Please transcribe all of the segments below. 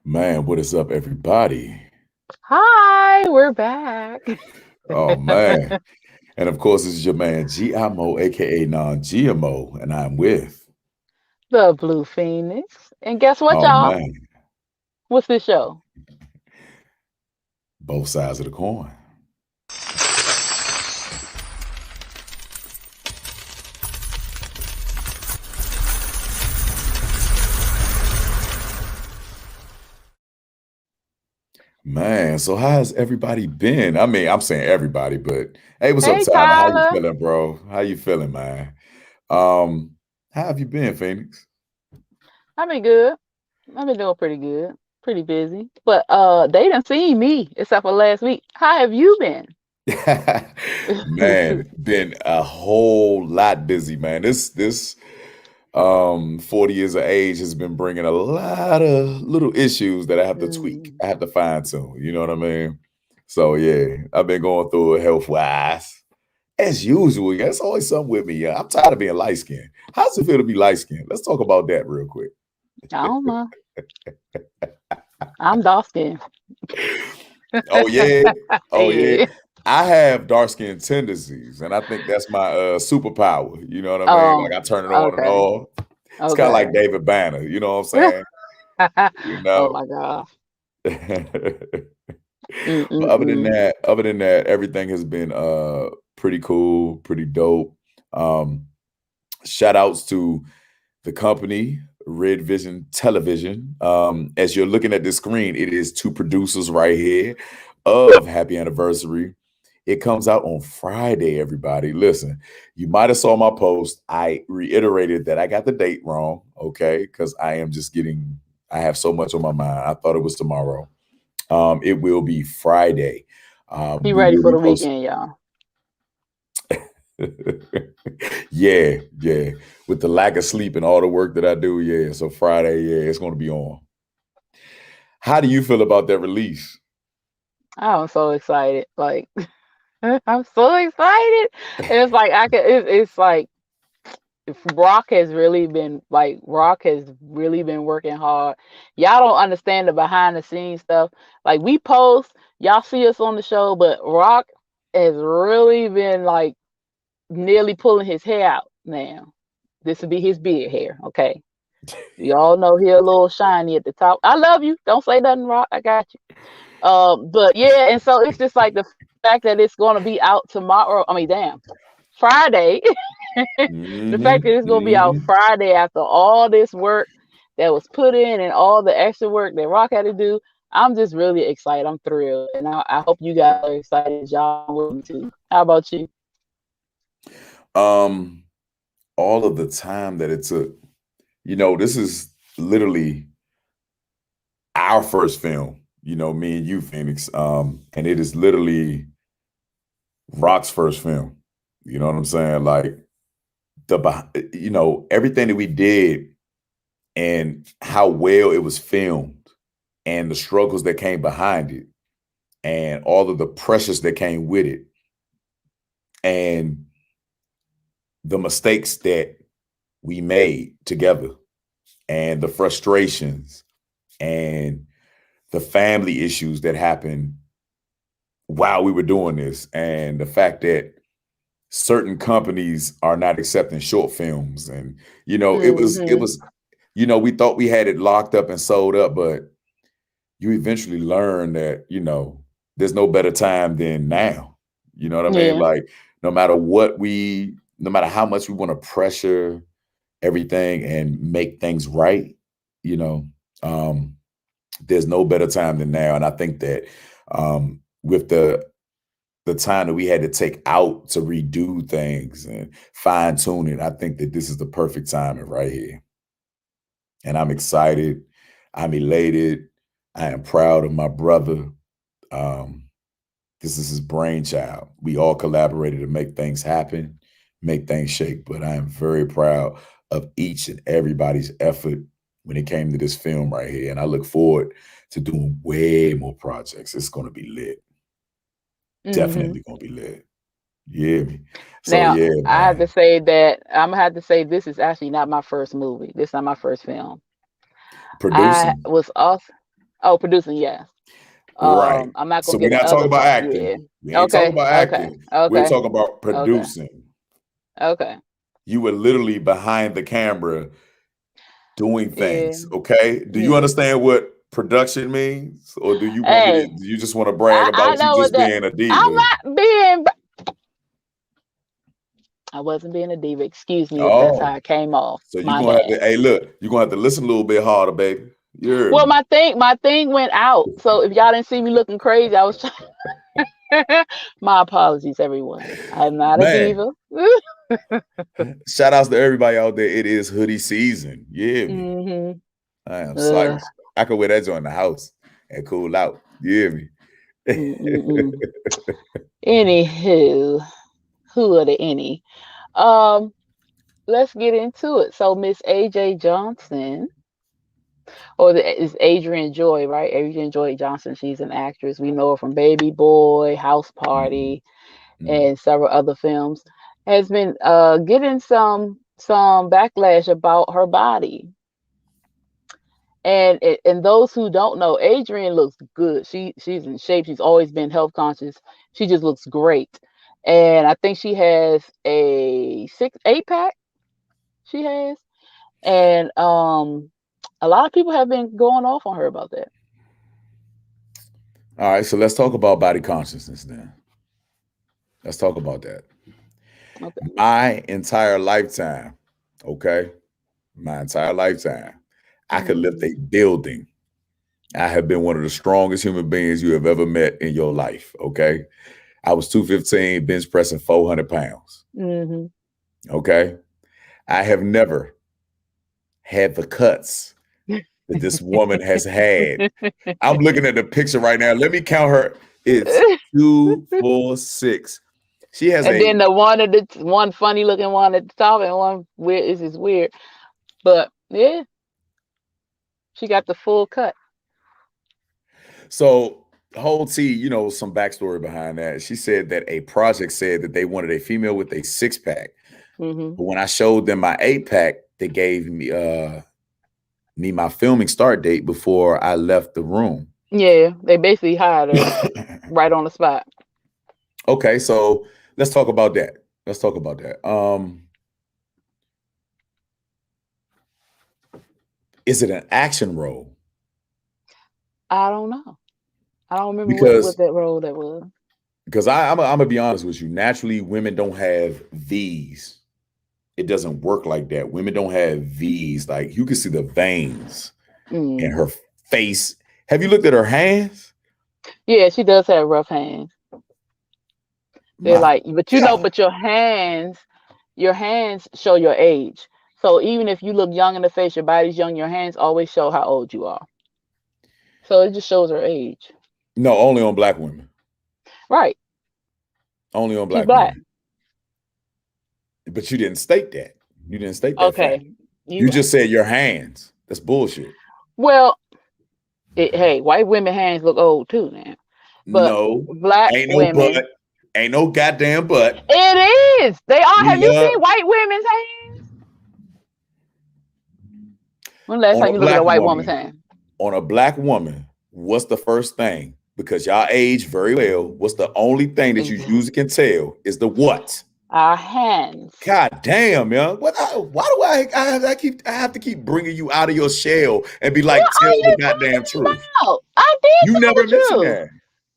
Man, what is up, everybody? Hi, we're back. Oh, man. And of course, this is your man, GIMO, aka non GMO, and I'm with. The Blue Phoenix. And guess what, Oh, y'all? man, What's this show? both sides of the coin. Man, so how has everybody been? I mean, I'm saying everybody, but hey, what's up, Hey, Tyler? How you Tyler. feeling, bro? How you feeling, man? Um, how have you been, Phoenix? I've been good. I've been doing pretty good. Pretty busy. But they done seen me except for last week. How have you been? Man, been a whole lot busy, man. This 40 years of age has been bringing a lot of little issues that I have to tweak. Mm. I have to fine tune, you know what I mean? So yeah, I've been going through it health wise. As usual, yeah, it's always something with me. Yeah, I'm tired of being light skinned. How's it feel to be light skinned? Let's talk about that real quick. I don't know. I'm dark skinned. Oh yeah, oh yeah. Yeah. I have dark skin tendencies, and I think that's my superpower. You know what I mean? Like Oh, I turn it on and okay. off. It's kind of like Okay. David Banner. You know what I'm saying? You Oh know. my gosh. But other than Mm-mm-mm. that, everything has been pretty cool, pretty dope. Um, Shout outs to the company, Red Vision Television. As you're looking at the screen, it is two producers right here of Happy Anniversary. It comes out on Friday, everybody. Listen, you might have saw my post. I reiterated that I got the date wrong, okay? Because I have so much on my mind. I thought it was tomorrow. It will be Friday. Be We ready will for be the posting. weekend, y'all. Yeah, yeah. With the lack of sleep and all the work that I do, yeah. So Friday, yeah, it's going to be on. How do you feel about that release? I'm so excited. Like I'm so excited. It's like I can. It's like if Rock has really been working hard. Y'all don't understand the behind the scenes stuff. Like we post, y'all see us on the show, but Rock has really been like nearly pulling his hair out now. This would be his beard hair. Okay, y'all know he a little shiny at the top. I love you. Don't say nothing, Rock. I got you. But yeah, and so it's just like the fact that it's going to be out tomorrow. I mean, damn, Friday. The fact that Hmm. it's going to be out Hmm. Friday after all this work that was put in and all the extra work that Rock had to do. I'm just really excited. I'm thrilled, and I hope you guys are excited. Y'all with me too. How about you? Um, all of the time that it took, this is literally our first film, me and you, Phoenix. And it is literally Rock's first film. You know what I'm saying? Like everything that we did and how well it was filmed and the struggles that came behind it and all of the pressures that came with it and the mistakes that we made together and the frustrations and the family issues that happened while we were doing this and the fact that certain companies are not accepting short films and it Hmm. was we thought we had it locked up and sold up, but you eventually learn that, there's no better time than now. You know what I mean? Yeah. Like, no matter how much we want to pressure everything and make things right, you know, um, there's no better time than now. And I think that with the time that we had to take out to redo things and fine tune it, I think that this is the perfect timing right here. And I'm excited. I'm elated. I am proud of my brother. Um, this is his brainchild. We all collaborated to make things happen, make things shake. But I am very proud of each and everybody's effort when it came to this film right here. And I look forward to doing way more projects. It's going to be lit. Hmm. Definitely going to be lit. You hear me? So, Now yeah, I have to man. say that I'm gonna have to say this is actually not my first movie. This is not my first film. I Producing. was also. Oh, producing, yes. Right. I'm not So gonna we're get the not talking other about part. Yeah. acting. We ain't talking Okay. about Okay. acting. We're Okay. talking about Okay. producing. Okay. You were literally behind the camera doing Yeah. things. Okay. Do you Yeah. understand what production means? Or Hey, do you just want to brag I about you know what just that. being a I'm diva? not being. I wasn't being a diva. Excuse me if that's how Oh, I came off. so you're My gonna have to, bad. hey, look, you're gonna have to listen a little bit harder, baby. You heard Well, me. my thing went out. So if y'all didn't see me looking crazy, I was trying. My apologies, everyone. I'm not a Man, diva. shout outs to everybody out there. It is hoodie season. You hear me? hmm I am psyched. Ugh. I can wear that joint in the house and cool out. You hear me? Mm-mm-mm. Anywho, who are the any? Um, let's get into it. So Miss AJ Johnson, is Adrian Joy, right? Adrian Joy Johnson. She's an actress. We know her from Baby Boy, House Mhm, Party, mhm, and several other films. Has been getting some backlash about her body. And those who don't know, Adrian looks good. She's in shape. She's always been health conscious. She just looks great. And I think she has a 8 pack. She has, and a lot of people have been going off on her about that. all right, so let's talk about body consciousness then. Let's talk about that. Okay. My entire lifetime, okay, my entire lifetime, I could lift Mm-hmm. a building. I have been one of the strongest human beings you have ever met in your life, okay? I was 215, bench pressing 400 pounds, Mm-hmm. okay? I have never had the cuts that this woman has had. I'm looking at the picture right now. Let me count her. It's 246. She has And a then the one funny looking one at the top and one weird. This is weird, but yeah, she got the full cut. so whole T, some backstory behind that. She said that a project said that they wanted a female with a 6 pack. Hmm. But when I showed them my 8 pack, they gave me my filming start date before I left the room. Yeah, they basically hired her right on the spot. Okay, so let's talk about that. Let's talk about that. Is it an action role? I don't know. I don't remember what Because that role that was. I'm gonna be honest with you. Naturally, women don't have V's. It doesn't work like that. Women don't have V's. Like you can see the veins in Mm. her face. Have you looked at her hands? Yeah, she does have rough hands. They're My like, but God. but your hands show your age. So even if you look young in the face, your body's young, your hands always show how old you are. So it just shows her age. No, only on black women. Right. Only on She's black black. women. But you didn't state that. You didn't state that fact. Okay. You You just right. said your hands. That's bullshit. Well, hey, white women hands look old too now. But No, black ain't no but. women, Ain't no goddamn but. it is. They are. We Have you love seen white women's hands? When the last on time a you look at a black white woman's woman. hand? On a black woman, what's the first thing? Because y'all age very well. What's the only thing that you usually can tell is the what? Our hands. God damn, young. Why do I have to keep bringing you out of your shell and be like, What tell are the you goddamn talking truth? about? I did You tell never the mentioned truth. that.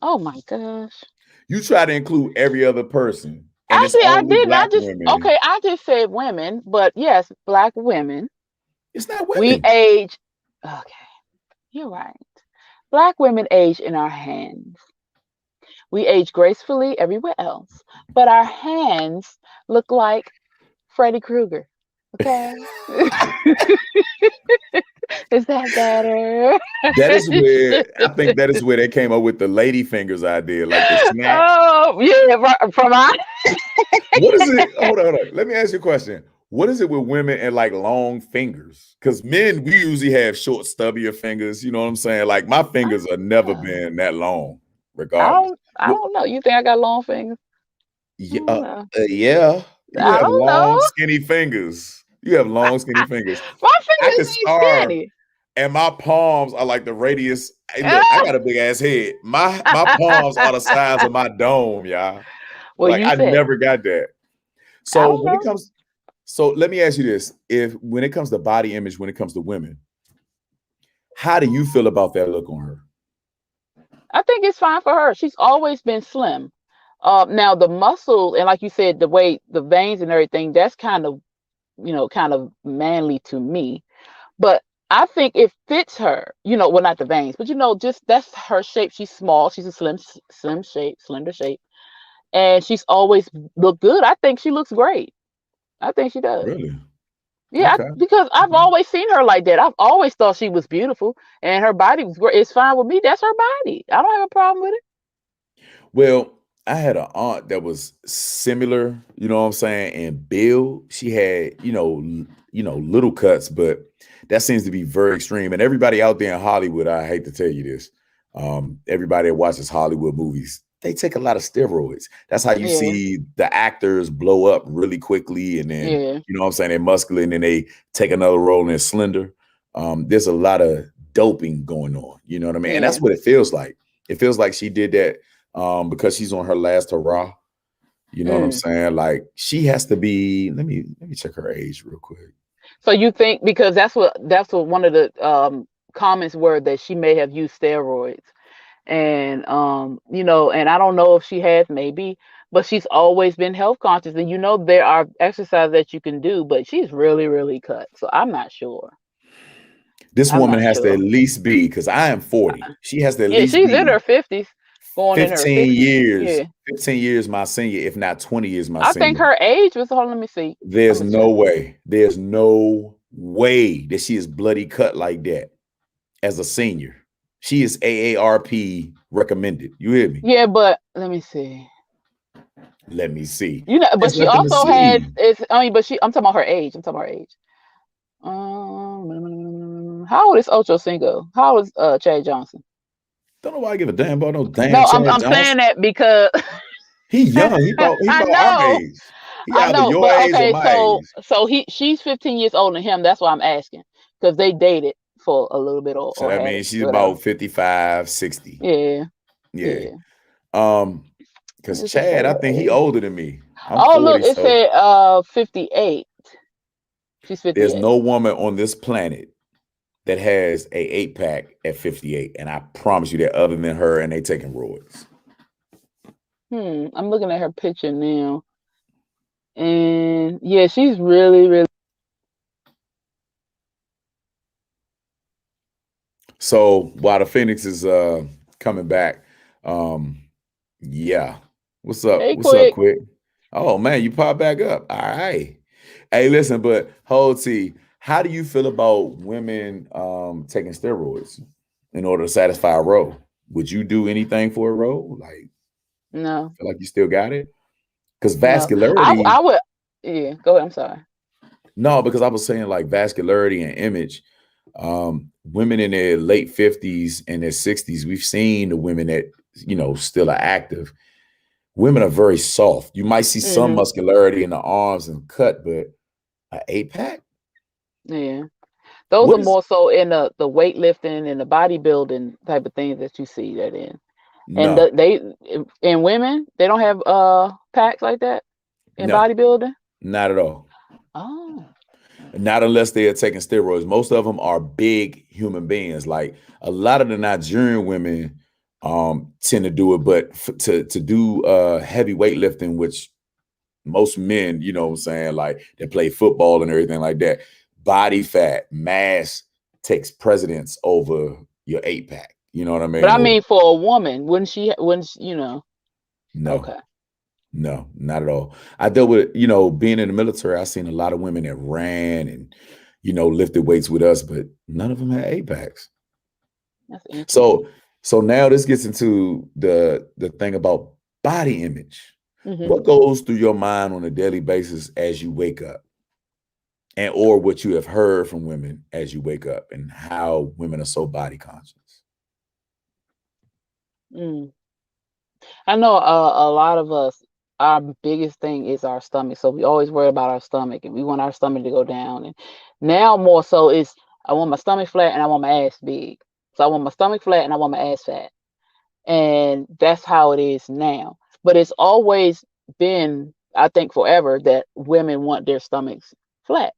Oh my gosh. You try to include every other person, and it's Actually, I only didn't. I black just women. okay. I just said women, but yes, black women. It's not We women. age. Okay, you're right. Black women age in our hands. We age gracefully everywhere else, but our hands look like Freddy Krueger. Okay, is that better? That is where I think that is where they came up with the lady fingers idea, like the snap. Oh yeah, from our What is it? Hold on. Let me ask you a question. What is it with women and like long fingers? Because men, we usually have short, stubbier fingers. You know what I'm saying? Like my I fingers have don't never know. been that long, regardless. I What? don't know. You think I got long fingers? I Yeah, don't know. yeah. You I have don't know. long, skinny fingers. You have long, skinny fingers. My I fingers could ain't starve. skinny. and my palms are like the radius. Hey, look, I got a big ass head. My palms are the size of my dome, y'all. Well, Like you I said, never got that. I So don't when it know. comes, so let me ask you this: if when it comes to body image, when it comes to women, how do you feel about that look on her? I think it's fine for her. She's always been slim. Now the muscle and like you said, the way the veins and everything, that's kind of kind of manly to me. But I think it fits her. Well, not the veins, but just that's her shape. She's small. She's a slim shape, slender shape, and she's always looked good. I think she looks great. I think she does. Really? Yeah, Okay. because I've Okay. always seen her like that. I've always thought she was beautiful, and her body was great. It's fine with me. That's her body. I don't have a problem with it. Well, I had an aunt that was similar, you know what I'm saying, in build. She had, little cuts, but that seems to be very extreme. And everybody out there in Hollywood, I hate to tell you this, everybody that watches Hollywood movies, they take a lot of steroids. That's how you Yeah, see the actors blow up really quickly, and then yeah, you know what I'm saying, they're muscular, and then they take another role and they're slender. There's a lot of doping going on, you know what I mean? And yeah. that's what it feels like. It feels like she did that because she's on her last hurrah. You know what I'm Mm. saying? Like she has to be. Let me check her age real quick. So you think because that's what one of the comments were that she may have used steroids, and and I don't know if she has, maybe, but she's always been health conscious, and there are exercises that you can do, but she's really really cut, so I'm not sure. This I'm woman not has to at sure. least be, because I am 40. She has to at Yeah, least she's in be her 50s, going in her 15 60s. years, Yeah, 15 years my senior, if not 20 years my I think senior. her age was. Hold on, let me see. I'm There's gonna no check. way. There's no way that she is bloody cut like that as a senior. She is AARP recommended. You hear me? Yeah, but let me see. Let me see. But There's she nothing to also has. see. But I'm talking about her age. I'm talking about her age. How old is Ocho Cinco? How old is Chad Johnson? Don't know why I give a damn about no damn No, I'm Chad I'm saying Johnson. that because He young. He I about our know, age. He I either know. your But age or okay, my so age. she's 15 years older than him. That's why I'm asking, because they dated for a little bit, So or that had means she's whatever. about 55, 60. Yeah, Yeah. yeah. Because Does it Chad, say I her think he age? older than me. I'm Oh, look, 40, it so said 58. She's there's 58. no woman on this planet that has a 8-pack at 58. And I promise you that other than her and they taking roids. I'm looking at her picture now, and yeah, she's really, really. So while the Phoenix is coming back, um, yeah. What's up? Hey, What's up, quick. Quick? Oh man, you pop back up. All right. Hey, listen, but hold T, how do you feel about women taking steroids in order to satisfy a role? Would you do anything for a role? Like, No, feel like you still got it? Because no. I vascularity, I would. Yeah, go ahead. I'm sorry. no, because I was saying like vascularity and image. Women in their late 50s and their 60s, we've seen the women that, still are active. Women are very soft. You might see some Hmm. muscularity in the arms and cut, but an 8-pack? Yeah, those What are is more so in the weightlifting and the bodybuilding type of things that you see that in. And no, they in women, they don't have packs like that in no, bodybuilding. not at all. Oh. Not unless they are taking steroids. Most of them are big human beings. Like a lot of the Nigerian women tend to do it, but to do heavy weightlifting, which most men, you know what I'm saying, like they play football and everything like that, body fat, mass takes precedence over your 8-pack. You know what I But mean? I Or mean, for a woman, wouldn't she? no. Okay. No, not at all. I dealt with, being in the military, I seen a lot of women that ran and, lifted weights with us, but none of them had 8-packs. That's interesting. So now this gets into the thing about body image. Hmm. What goes through your mind on a daily basis as you wake up? And or what you have heard from women as you wake up and how women are so body conscious. Mm. I know a lot of us, our biggest thing is our stomach. So we always worry about our stomach and we want our stomach to go down. And now more so is I want my stomach flat and I want my ass big. So I want my stomach flat and I want my ass fat. And that's how it is now. But it's always been, I think, forever that women want their stomachs flat.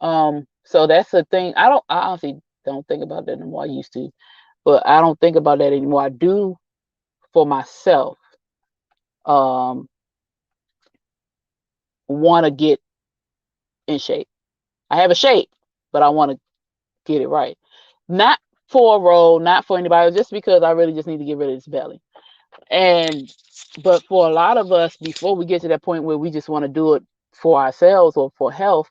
So that's the thing. I honestly don't think about that anymore. I used to, but I don't think about that anymore. I do for myself. Um, want to get in shape. I have a shape, but I want to get it right. Not for a role, not for anybody, just because I really just need to get rid of this belly. And but for a lot of us, before we get to that point where we just want to do it for ourselves or for health,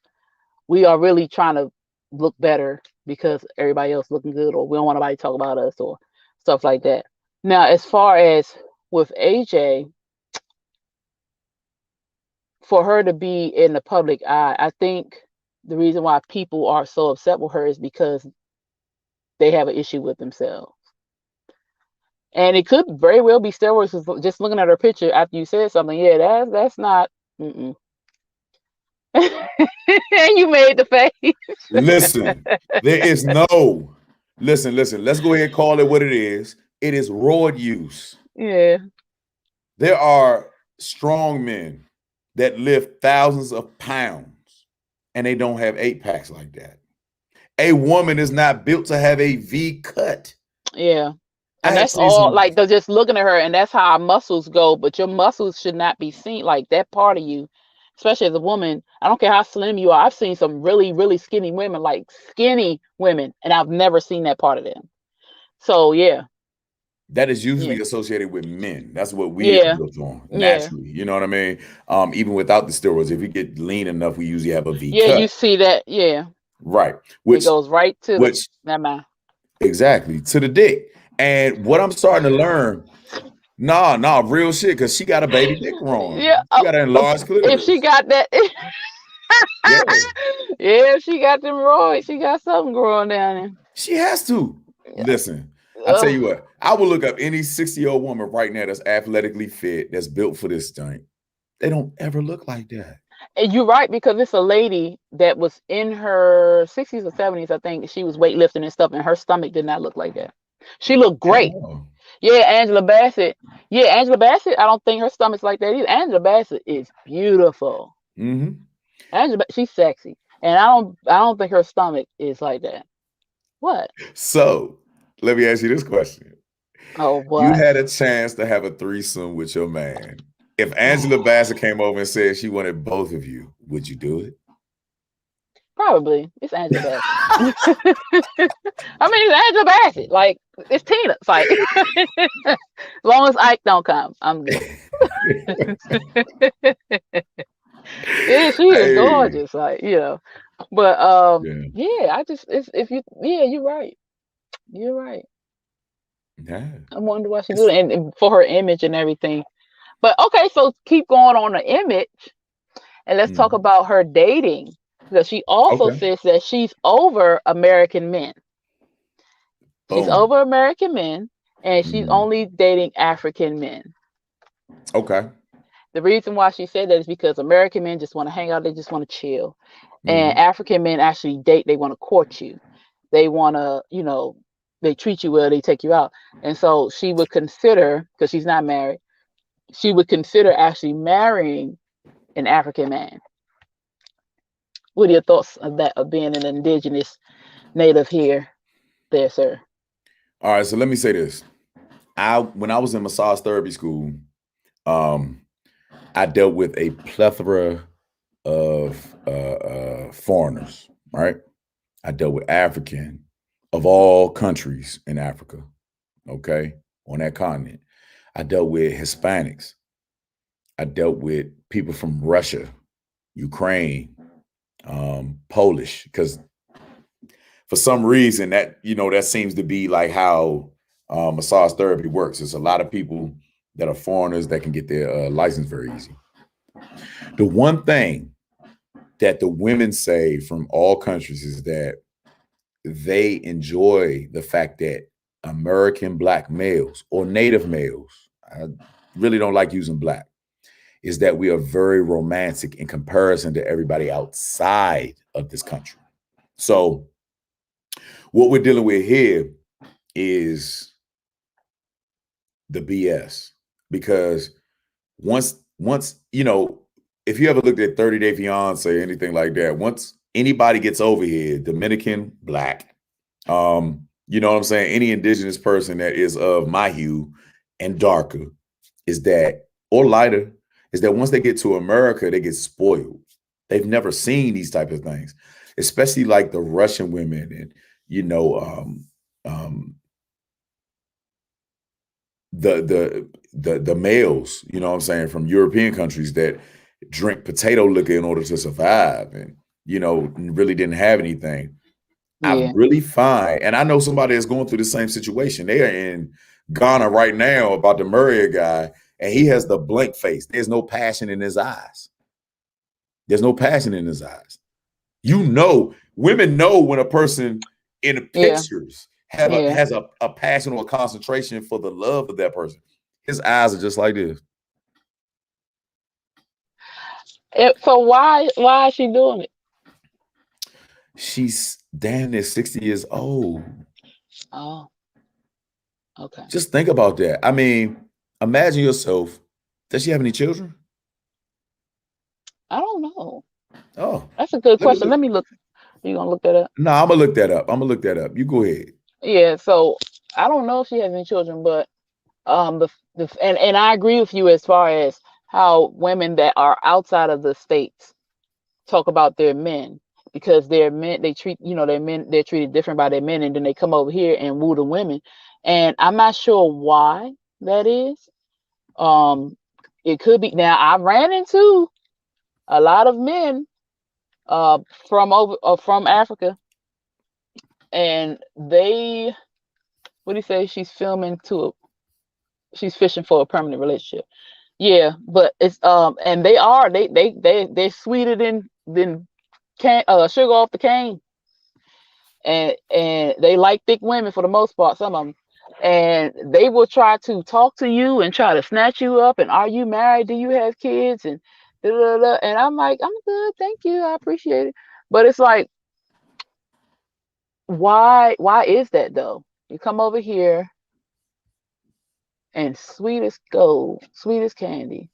we are really trying to look better because everybody else looking good, or we don't want nobody to talk about us or stuff like that. Now, as far as with AJ, for her to be in the public eye, I think the reason why people are so upset with her is because they have an issue with themselves. And it could very well be steroids. 'Cause just looking at her picture after you said something, yeah, that's not. Mm-mm. And you made the face. Listen, there is no, listen, let's go ahead and call it what it is. It is roid use. Yeah, There are strong men that lift thousands of pounds and they don't have 8 packs like that. A woman is not built to have a V cut. yeah. I And have that's seen all, some. like, they're just looking at her, and that's how our muscles go. But your muscles should not be seen, like that part of you, especially as a woman. I don't care how slim you are. I've seen some really, really skinny women, like skinny women, and I've never seen that part of them. So yeah, That is yeah, usually associated with men. That's what we are yeah, built on yeah, naturally. You know what I mean? Even without the steroids, if you get lean enough, we usually have a V yeah. cut. You see that? Yeah, Right. it Which goes right to the. which Never mind. exactly to the dick. And what I'm starting to learn, nah, real shit, because she got a baby dick Yeah. wrong. She got an enlarged If she clitoris. got that, Yeah. yeah, if she got them roids, she got something growing down She has to. Listen, I tell there. you what, I will look up any 60-year-old woman right now that's athletically fit, that's built for this thing. They don't ever look like that. And you're right, because it's a lady that was in her 60s or 70s. I think she was weightlifting and stuff, and her stomach did not look like that. She looked At great. all. Yeah, Angela Bassett. Yeah, Angela Bassett. I don't think her stomach's like that either. Angela Bassett is beautiful. Mm-hmm. She's sexy, and I don't think her stomach is like that. What? So let me ask you this question. Oh, You what? had a chance to have a threesome with your man. If Angela Oh, Bassett came over and said she wanted both of you, would you do it? probably it's Angela Bassett. I mean, it's Angela Bassett. Like, it's Tina. It's like, as long as Ike don't come, I'm good. Yeah, she is Hey. gorgeous. Like, but Yeah. yeah, I just it's if you yeah, you're right. You're right. Yeah. I wonder why she do It's- it, and for her image and everything. But okay, so keep going on the image, and let's talk Mhm. about her dating, because she also Okay. says that she's over American men. She's Boom. over American men, and she's Mhm. only dating African men. Okay. The reason why she said that is because American men just want to hang out, they just want to chill. And Mhm. African men actually date, they want to court you. They want to, they treat you well, they take you out. And so she would consider, because she's not married, she would consider actually marrying an African man. What are your thoughts of that, of being an indigenous native here, there, sir? All right. So let me say this. When I was in massage therapy school, um, I dealt with a plethora of foreigners, right? I dealt with African of all countries in Africa, okay, on that continent. I dealt with Hispanics. I dealt with people from Russia, Ukraine, Polish, because for some reason that seems to be like how massage therapy works. There's a lot of people that are foreigners that can get their license very easy. The one thing that the women say from all countries is that they enjoy the fact that American black males or native males, I really don't like using black, is that we are very romantic in comparison to everybody outside of this country. So What we're dealing with here is the BS, because once if you ever looked at 30 Day Fiance, anything like that, once anybody gets over here, Dominican, black, you know what I'm saying, any indigenous person that is of my hue and darker, is that, or lighter, is that once they get to America, they get spoiled. They've never seen these type of things, especially like the Russian women, and you know um the males, you know what I'm saying, from European countries that drink potato liquor in order to survive, and really didn't have anything. I Yeah. really find, and I know somebody that's going through the same situation. They are in Ghana right now about to marry a guy, and he has the blank face. There's no passion in his eyes. There's no passion in his eyes. Women know when a person in the Yeah. pictures Yeah. has a passion or a concentration for the love of that person. His eyes are just like this. So why is she doing it? She's damn near 60 years old. Oh, okay. Just think about that. I mean, imagine yourself. Does she have any children? I don't know. Oh, That's a good let me question. look. Let me look. You gonna look that up? No, I'm gonna look that up. I'm gonna look that up. You go ahead. Yeah. So I don't know if she has any children, but and I agree with you as far as how women that are outside of the states talk about their men, because their men, they treat, their men, they're treated different by their men, and then they come over here and woo the women, and I'm not sure why that is. um it could be, now I ran into a lot of men uh from Africa, and they, what do you say, she's fishing for a permanent relationship. Yeah, but it's and they're sweeter than can sugar off the cane, and they like thick women for the most part, some of them, and they will try to talk to you and try to snatch you up, and are you married, do you have kids, and da, da, da, and I'm like, I'm good, thank you, I appreciate it. But it's like, why is that though? You come over here and sweet as gold, sweet as candy.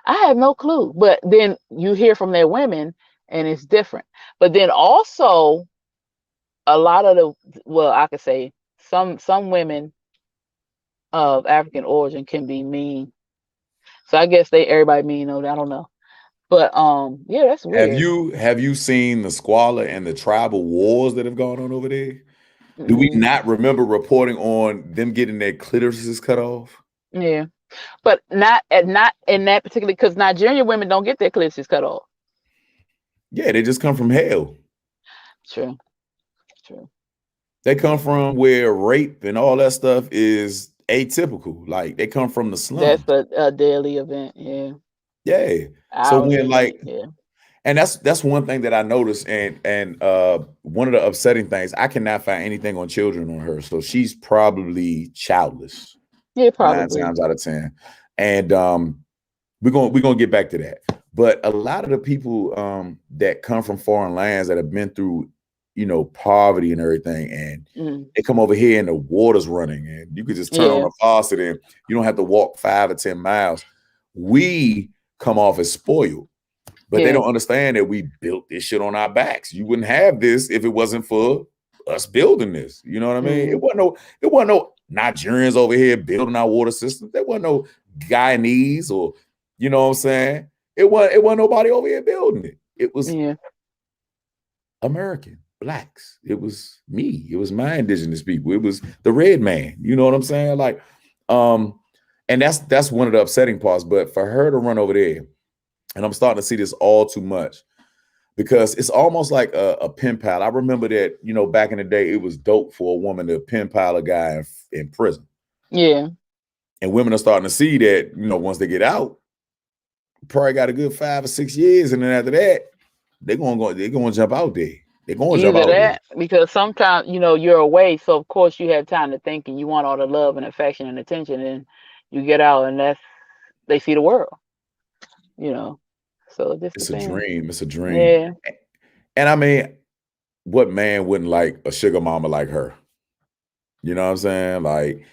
I have no clue. But then you hear from their women and it's different. But then also a lot of well, I could say some women of African origin can be mean. So I guess everybody mean though, I don't know. But yeah, that's Have weird. you have you seen the squalor and the tribal wars that have gone on over there? Do we Mm, not remember reporting on them getting their clitorises cut off? yeah. But not in that particular, because Nigerian women don't get their clitoris cut off. Yeah, they just come from hell. True, true. They come from where rape and all that stuff is atypical. Like they come from the That's slums. a daily event, yeah. Yeah. So Hourly when event, like, yeah. and that's one thing that I noticed, and one of the upsetting things, I cannot find anything on children on her. So she's probably childless Yeah, nine probably. times out of 10. And we're gonna get back to that. But a lot of the people that come from foreign lands that have been through, poverty and everything, and Mm, they come over here and the water's running, and you could just turn on yeah, a faucet and you don't have to walk 5 or 10 miles. We come off as spoiled, but they yeah. don't understand that we built this shit on our backs. You wouldn't have this if it wasn't for us building this. You know what I mean? Mm, It wasn't no Nigerians over here building our water system. There wasn't no Guyanese, or you know what I'm saying? It wasn't nobody over here building it. It was yeah, American blacks. It was me. It was my indigenous people. It was the red man. You know what I'm saying? Like, um, and that's one of the upsetting parts. But for her to run over there, and I'm starting to see this all too much, because it's almost like a pen pal. I remember that, back in the day, it was dope for a woman to pen pal a guy in prison. yeah. And women are starting to see that, once they get out, probably got a good 5 or 6 years, and then after that, they're gonna jump out there. They're gonna jump Either out there. that, because sometimes you're away, so of course you have time to think, and you want all the love and affection and attention, and you get out, and they see the world, you know. So it just It's a depends. dream. It's a dream. Yeah, And I mean, what man wouldn't like a sugar mama like her? You know what I'm saying? Like,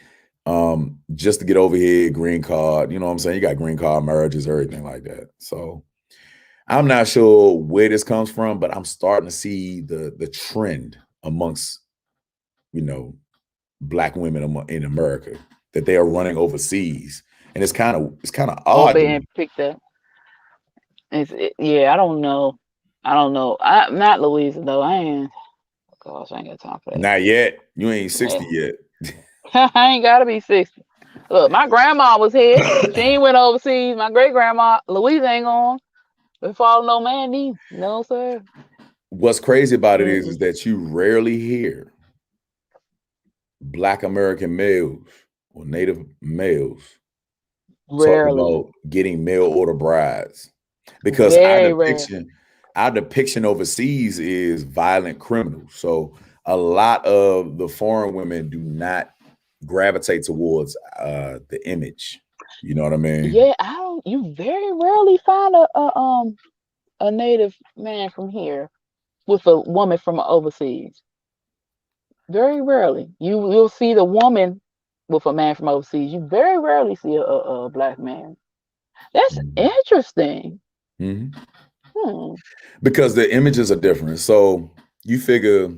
just to get over here, green card, you know what I'm saying? You got green card marriages, everything like that. So I'm not sure where this comes from, but I'm starting to see the trend amongst, you know, black women in America that they are running overseas. And it's kind of Or odd to being me. picked up. Yeah, I don't know. I don't know. I'm not Louisa though. I ain't. Gosh, I ain't got time for that. Not yet. You ain't 60 Yeah. yet. I ain't gotta be 60. Look, my grandma was here. She ain't went overseas. My great grandma, Louisa, ain't gone. Been follow no man neither. No, sir. What's crazy about it is Mm-mm. that you rarely hear black American males or native males talk Rarely. about getting mail order brides because our Very rare. depiction our depiction overseas is violent criminals. So a lot of the foreign women do not gravitate towards the image. You know what I mean? Yeah, I don't. You very rarely find a native man from here with a woman from overseas. Very rarely. You'll see the woman with a man from overseas. You very rarely see a black man. That's interesting. Mhm. Hmm. Because the images are different. So you figure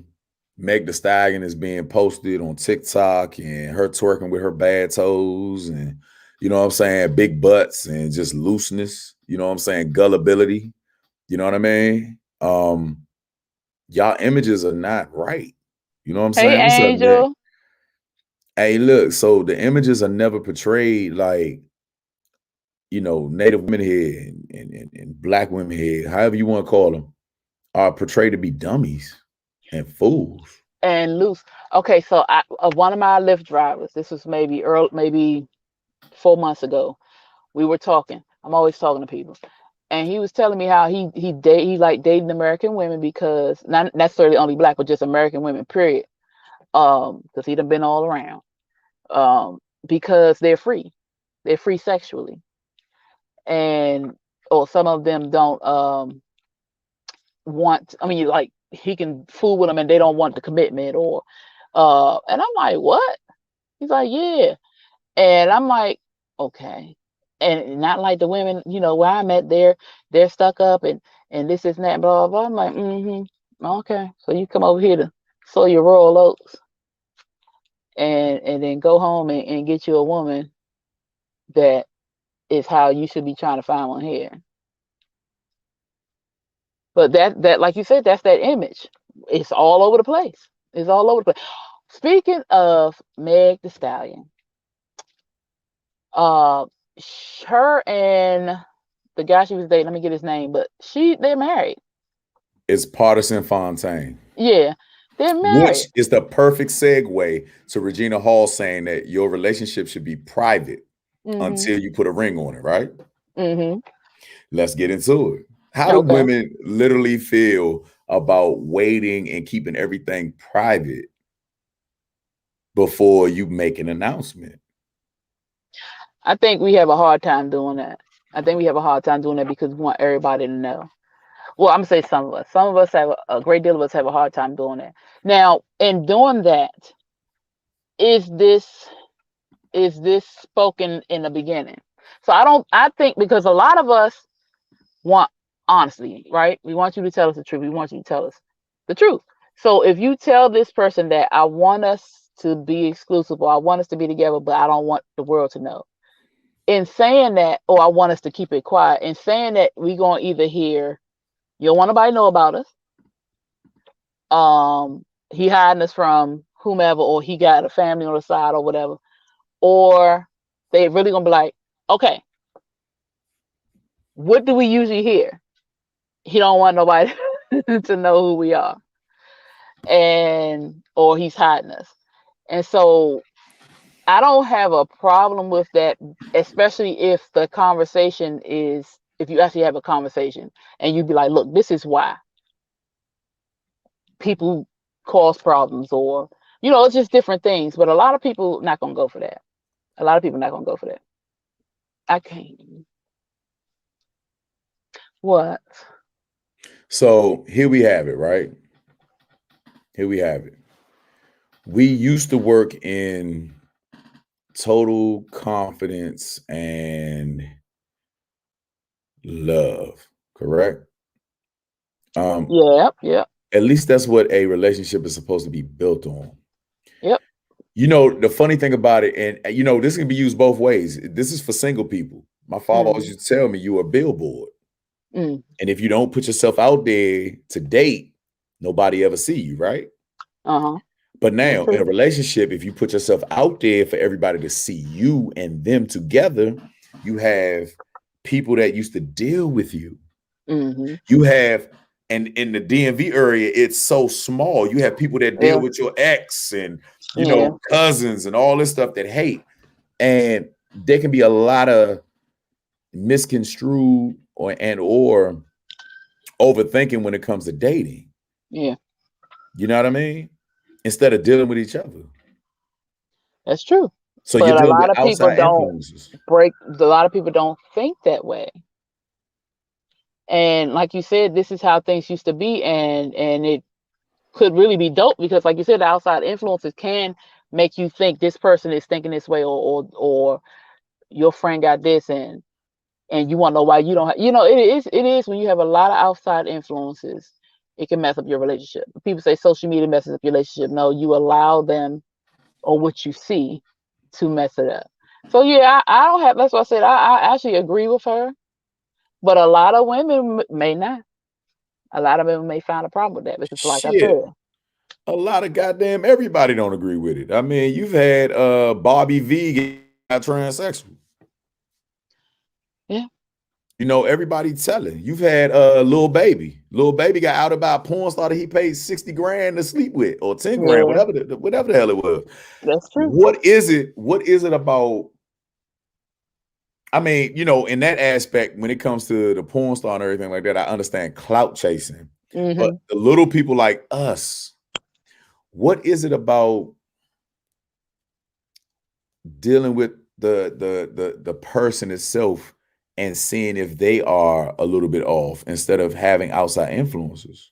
Meg the Stallion is being posted on TikTok and her twerking with her bad toes and you know what I'm saying, big butts and just looseness, you know what I'm saying, gullibility, you know what I mean? Y'all images are not right. You know what I'm Hey, saying? What's up, Nick? Angel. Hey, look, so the images are never portrayed like, you know, native women here and black women here, however you want to call them, are portrayed to be dummies and fools. And loose. Okay, so one of my Lyft drivers. This was maybe 4 months ago. We were talking. I'm always talking to people, and he was telling me how he like dating American women because not necessarily only black, but just American women. Period. Because he done been all around. Because they're free. They're free sexually, and or some of them don't want. I mean, like he can fool with them, and they don't want the commitment or. And I'm like, what? He's like, yeah. And I'm like, okay. And not like the women, where I'm at, they're stuck up and this is that, blah, blah, blah. I'm like, okay. So you come over here to sow your royal oats and then go home and get you a woman that is how you should be trying to find one here. But that like you said, that's that image. It's all over the place. It's all over the place. Speaking of Meg the Stallion, uh her and the guy she was dating, let me get his name, but they're married. It's Partisan Fontaine, Yeah, they're which married. is the perfect segue to Regina Hall saying that your relationship should be private Mhm. until you put a ring on it, right? Mhm. Let's get into it. How do Okay. women literally feel about waiting and keeping everything private before you make an announcement? I think we have a hard time doing that. I think we have a hard time doing that because we want everybody to know. Well, I'm gonna say some of us. Some of us have a great deal of us have a hard time doing that. Now, in doing that, is this is this spoken in the beginning? So I think because a lot of us want honesty, right? We want you to tell us the truth. We want you to tell us the truth. So if you tell this person that I want us to be exclusive or I want us to be together, but I don't want the world to know. In saying that, or I want us to keep it quiet, in saying that we're gonna either hear you don't want nobody to know about us, he hiding us from whomever, or he got a family on the side or whatever, or they really gonna be like, okay, what do we usually hear? He don't want nobody to know who we are, and or he's hiding us. And so I don't have a problem with that, especially if the conversation is if you actually have a conversation and you be like, look, this is why people cause problems or it's just different things. But a lot of people not gonna go for that. A lot of people not gonna go for that. I can't. What? So here we have it, right? Here we have it. We used to work in total confidence and love, correct? Um, Yep, yep, at least that's what a relationship is supposed to be built on. yep. You know, the funny thing about it, and you know, this can be used both ways. This is for single people. My father always Mm, used to tell me, "You are a billboard, mm, and if you don't put yourself out there to date, nobody ever see you, right?" uh-huh. But That's now in a true. relationship, if you put yourself out there for everybody to see you and them together, you have people that used to deal with you. Hmm. You have, and in the DMV area, it's so small. You have people that deal Yeah, with your ex and yeah, cousins and all this stuff that hate. And there can be a lot of misconstrued or overthinking when it comes to dating. yeah. You know what I mean? Instead of dealing with each other. That's true. So you're But a dealing with lot of people outside don't influences. a lot of people don't think that way. And like you said, this is how things used to be, and it could really be dope because, like you said, the outside influences can make you think this person is thinking this way, or your friend got this, and you want to know why you don't have, it is when you have a lot of outside influences, it can mess up your relationship. People say social media messes up your relationship. No, you allow them or what you see to mess it up. So yeah, I don't have, that's what I said, I actually agree with her, but a lot of women may not. A lot of women may find a problem with that because, like I Shit. said, A lot of goddamn everybody don't agree with it. I mean, you've had Bobby V get transsexual. yeah, You know, everybody telling. You've had Lil Baby. Lil Baby got out about porn star that he paid 60 grand to sleep with, or 10 grand, yeah, whatever the hell it was. that's true. What is it? What is it about? I mean, in that aspect, when it comes to the porn star and everything like that, I understand clout chasing. But Hmm. the little people like us, what is it about dealing with the person itself and seeing if they are a little bit off instead of having outside influences?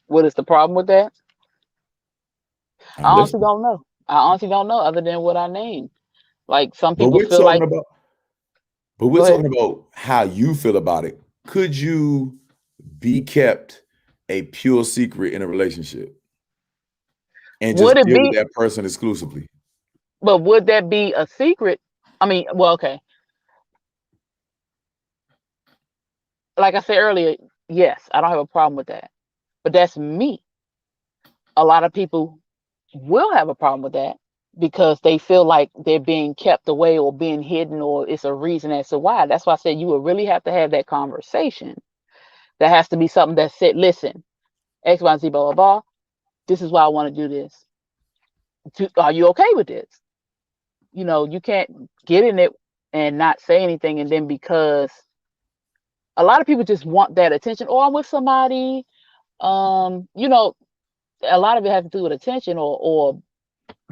What is the problem with that? I I'm honestly listening. don't know. I honestly don't know other than what I named. Like some But people we're feel talking like, about but we're go ahead. talking about how you feel about it. Could you be kept a pure secret in a relationship and Would just it deal with be, that person exclusively? but would that be a secret? I mean, well, okay. Like I said earlier, yes, I don't have a problem with that. But that's me. A lot of people will have a problem with that because they feel like they're being kept away or being hidden, or it's a reason as to why. That's why I said you would really have to have that conversation. There has to be something that said, listen, X, Y, Z, blah, blah, blah. This is why I want to do this. Are you okay with this? You can't get in it and not say anything. And then because a lot of people just want that attention, or I'm with somebody, um, you know, a lot of it has to do with attention or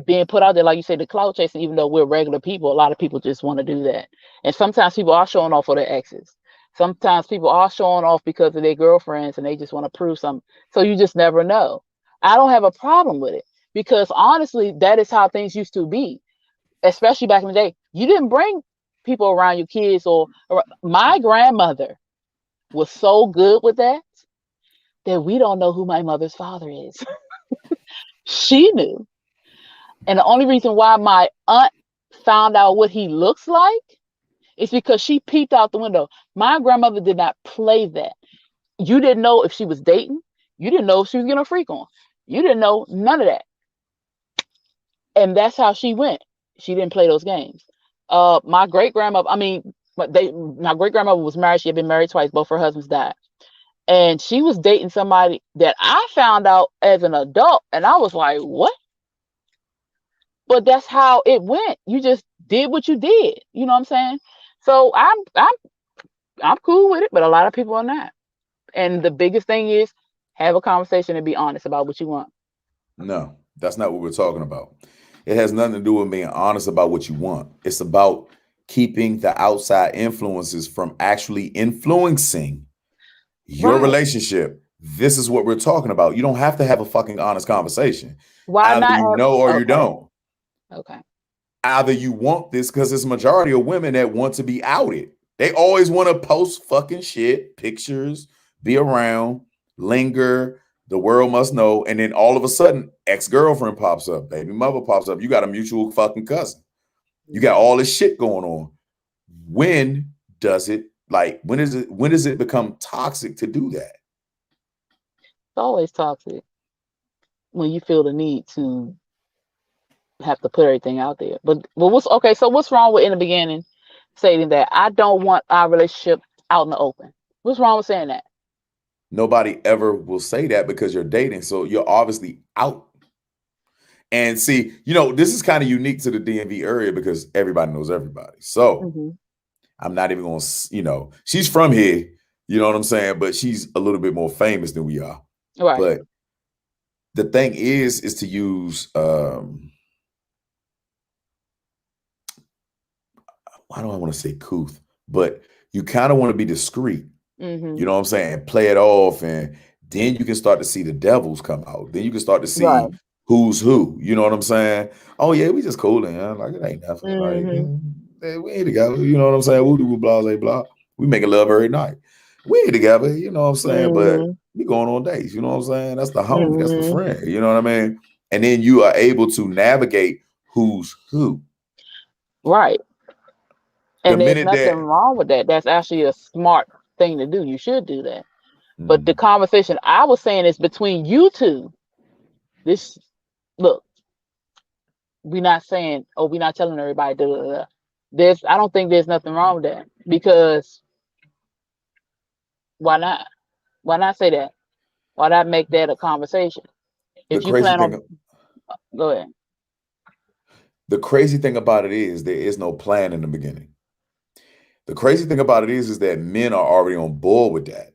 being put out there, like you say, the cloud chasing. Even though we're regular people, a lot of people just want to do that. And sometimes people are showing off for their exes. Sometimes people are showing off because of their girlfriends, and they just want to prove something. So you just never know. I don't have a problem with it because honestly, that is how things used to be, especially back in the day. You didn't bring people around your kids, or my grandmother was so good with that we don't know who my mother's father is. She knew. And the only reason why my aunt found out what he looks like is because she peeped out the window. My grandmother did not play that. You didn't know if she was dating. You didn't know if she was getting a freak on. You didn't know none of that. And that's how she went. She didn't play those games. My great grandmother, I mean, my great grandmother was married. She had been married twice. Both her husbands died. And she was dating somebody that I found out as an adult. And I was like, what? But that's how it went. You just did what you did. You know what I'm saying? So I'm cool with it, but a lot of people are not. And the biggest thing is have a conversation and be honest about what you want. No, that's not what we're talking about. It has nothing to do with being honest about what you want. It's about keeping the outside influences from actually influencing your Right. relationship. This is what we're talking about. You don't have to have a fucking honest conversation. Why Either not you have? know or you Okay, don't. okay. Either you want this, because there's a majority of women that want to be outed. They always want to post fucking shit, pictures, be around, linger. The world must know. And then all of a sudden, ex-girlfriend pops up, baby mother pops up. You got a mutual fucking cousin. You got Mhm. all this shit going on. When does it, like, when does it become toxic to do that? It's always toxic when you feel the need to have to put everything out there. But what's okay? So what's wrong with in the beginning saying that I don't want our relationship out in the open? What's wrong with saying that? Nobody ever will say that because you're dating. So you're obviously out. And see, this is kind of unique to the DMV area because everybody knows everybody. So Hmm. I'm not even going to, she's from here, you know what I'm saying? But she's a little bit more famous than we are. Right. But the thing is to use, why do I want to say couth? But you kind of want to be discreet. Hmm. You know what I'm saying? Play it off, and then you can start to see the devils come out. Then you can start to Right. see who's who. You know what I'm saying? Oh yeah, we just cooling. Like it ain't nothing. Like Hmm. we ain't together. You know what I'm saying? Woo doo blah blah blah. We making love every night. We ain't together. You know what I'm saying? But Hmm. we going on dates. You know what I'm saying? That's the homie. That's the Hmm. friend. You know what I mean? And then you are able to navigate who's who. Right. The And there's minute nothing that wrong with that. That's actually a smart thing to do. You should do that. But the Mhm. conversation I was saying is between you two. This look, we're not saying, oh, we're not telling everybody. Da, da, da. I don't think there's nothing wrong with that because why not? Why not say that? Why not make that a conversation? the If you crazy plan on, thing go ahead. the crazy thing about it is there is no plan in the beginning. The crazy thing about it is that men are already on board with that.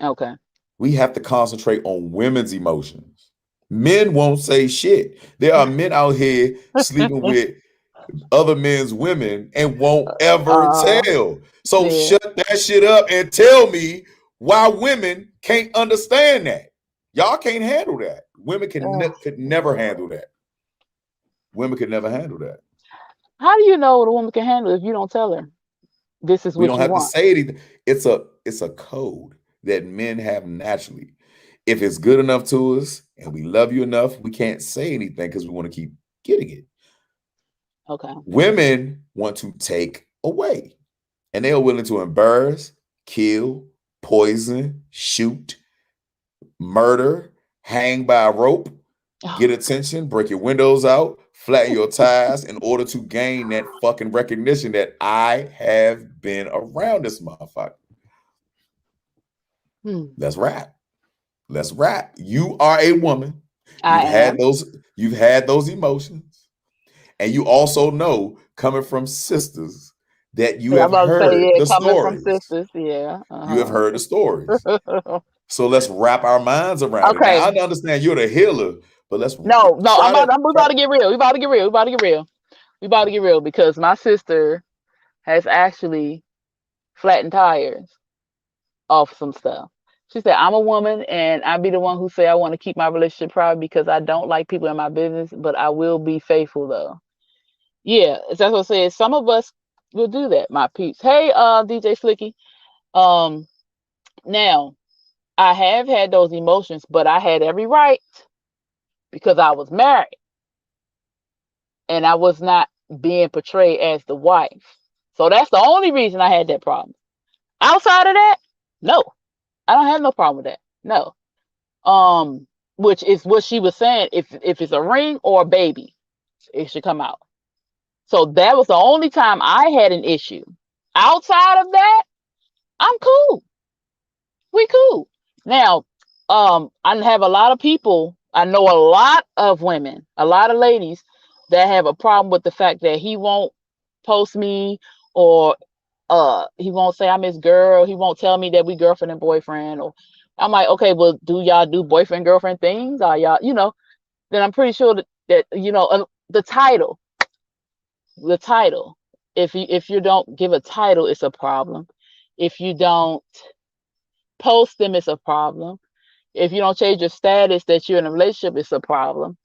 Okay. We have to concentrate on women's emotions. Men won't say shit. There are men out here sleeping with other men's women and won't ever Uh, tell. So yeah. shut that shit up and tell me why women can't understand that. Y'all can't handle that. Women Uh, could never handle that. Women could never handle that. how do you know what a woman can handle if you don't tell her this is We what don't you have to want? say anything. It's a code that men have naturally. If it's good enough to us and we love you enough, we can't say anything because we want to keep getting it. Okay. Women want to take away, and they are willing to embarrass, kill, poison, shoot, murder, hang by a rope, get attention, break your windows out, flatten your tires in order to gain that fucking recognition that I have been around this motherfucker. Hmm. Let's rap. Let's rap. You are a woman. You've I had am. those emotions. And you also know coming from sisters that you Yeah, I'm have about to say, heard yeah, the coming from stories. sisters. Yeah. You have heard the stories. Uh-huh. So let's wrap our minds around it. Now Okay. I understand you're the healer, but let's No, no, try to we try. about to get real. We about to get real. We about to get real. We about to get real because my sister has actually flattened tires off some stuff. She said, I'm a woman and I be the one who say I want to keep my relationship private because I don't like people in my business, but I will be faithful though. Yeah, that's what I said. Some of us will do that, my peeps. Hey, DJ Slicky. Um, now I have had those emotions, but I had every right because I was married and I was not being portrayed as the wife. So that's the only reason I had that problem. Outside of that, no, I don't have no problem with that. No. Um, which is what she was saying. If it's a ring or a baby, it should come out. So that was the only time I had an issue. Outside of that, I'm cool. We cool. Now, I have a lot of people. I know a lot of women, a lot of ladies that have a problem with the fact that he won't post me or he won't say I'm his girl. He won't tell me that we girlfriend and boyfriend. Or I'm like, okay, well, do y'all do boyfriend girlfriend things? Are y'all, then I'm pretty sure that the title. If you don't give a title, it's a problem. If you don't post them, it's a problem. If you don't change your status that you're in a relationship, it's a problem.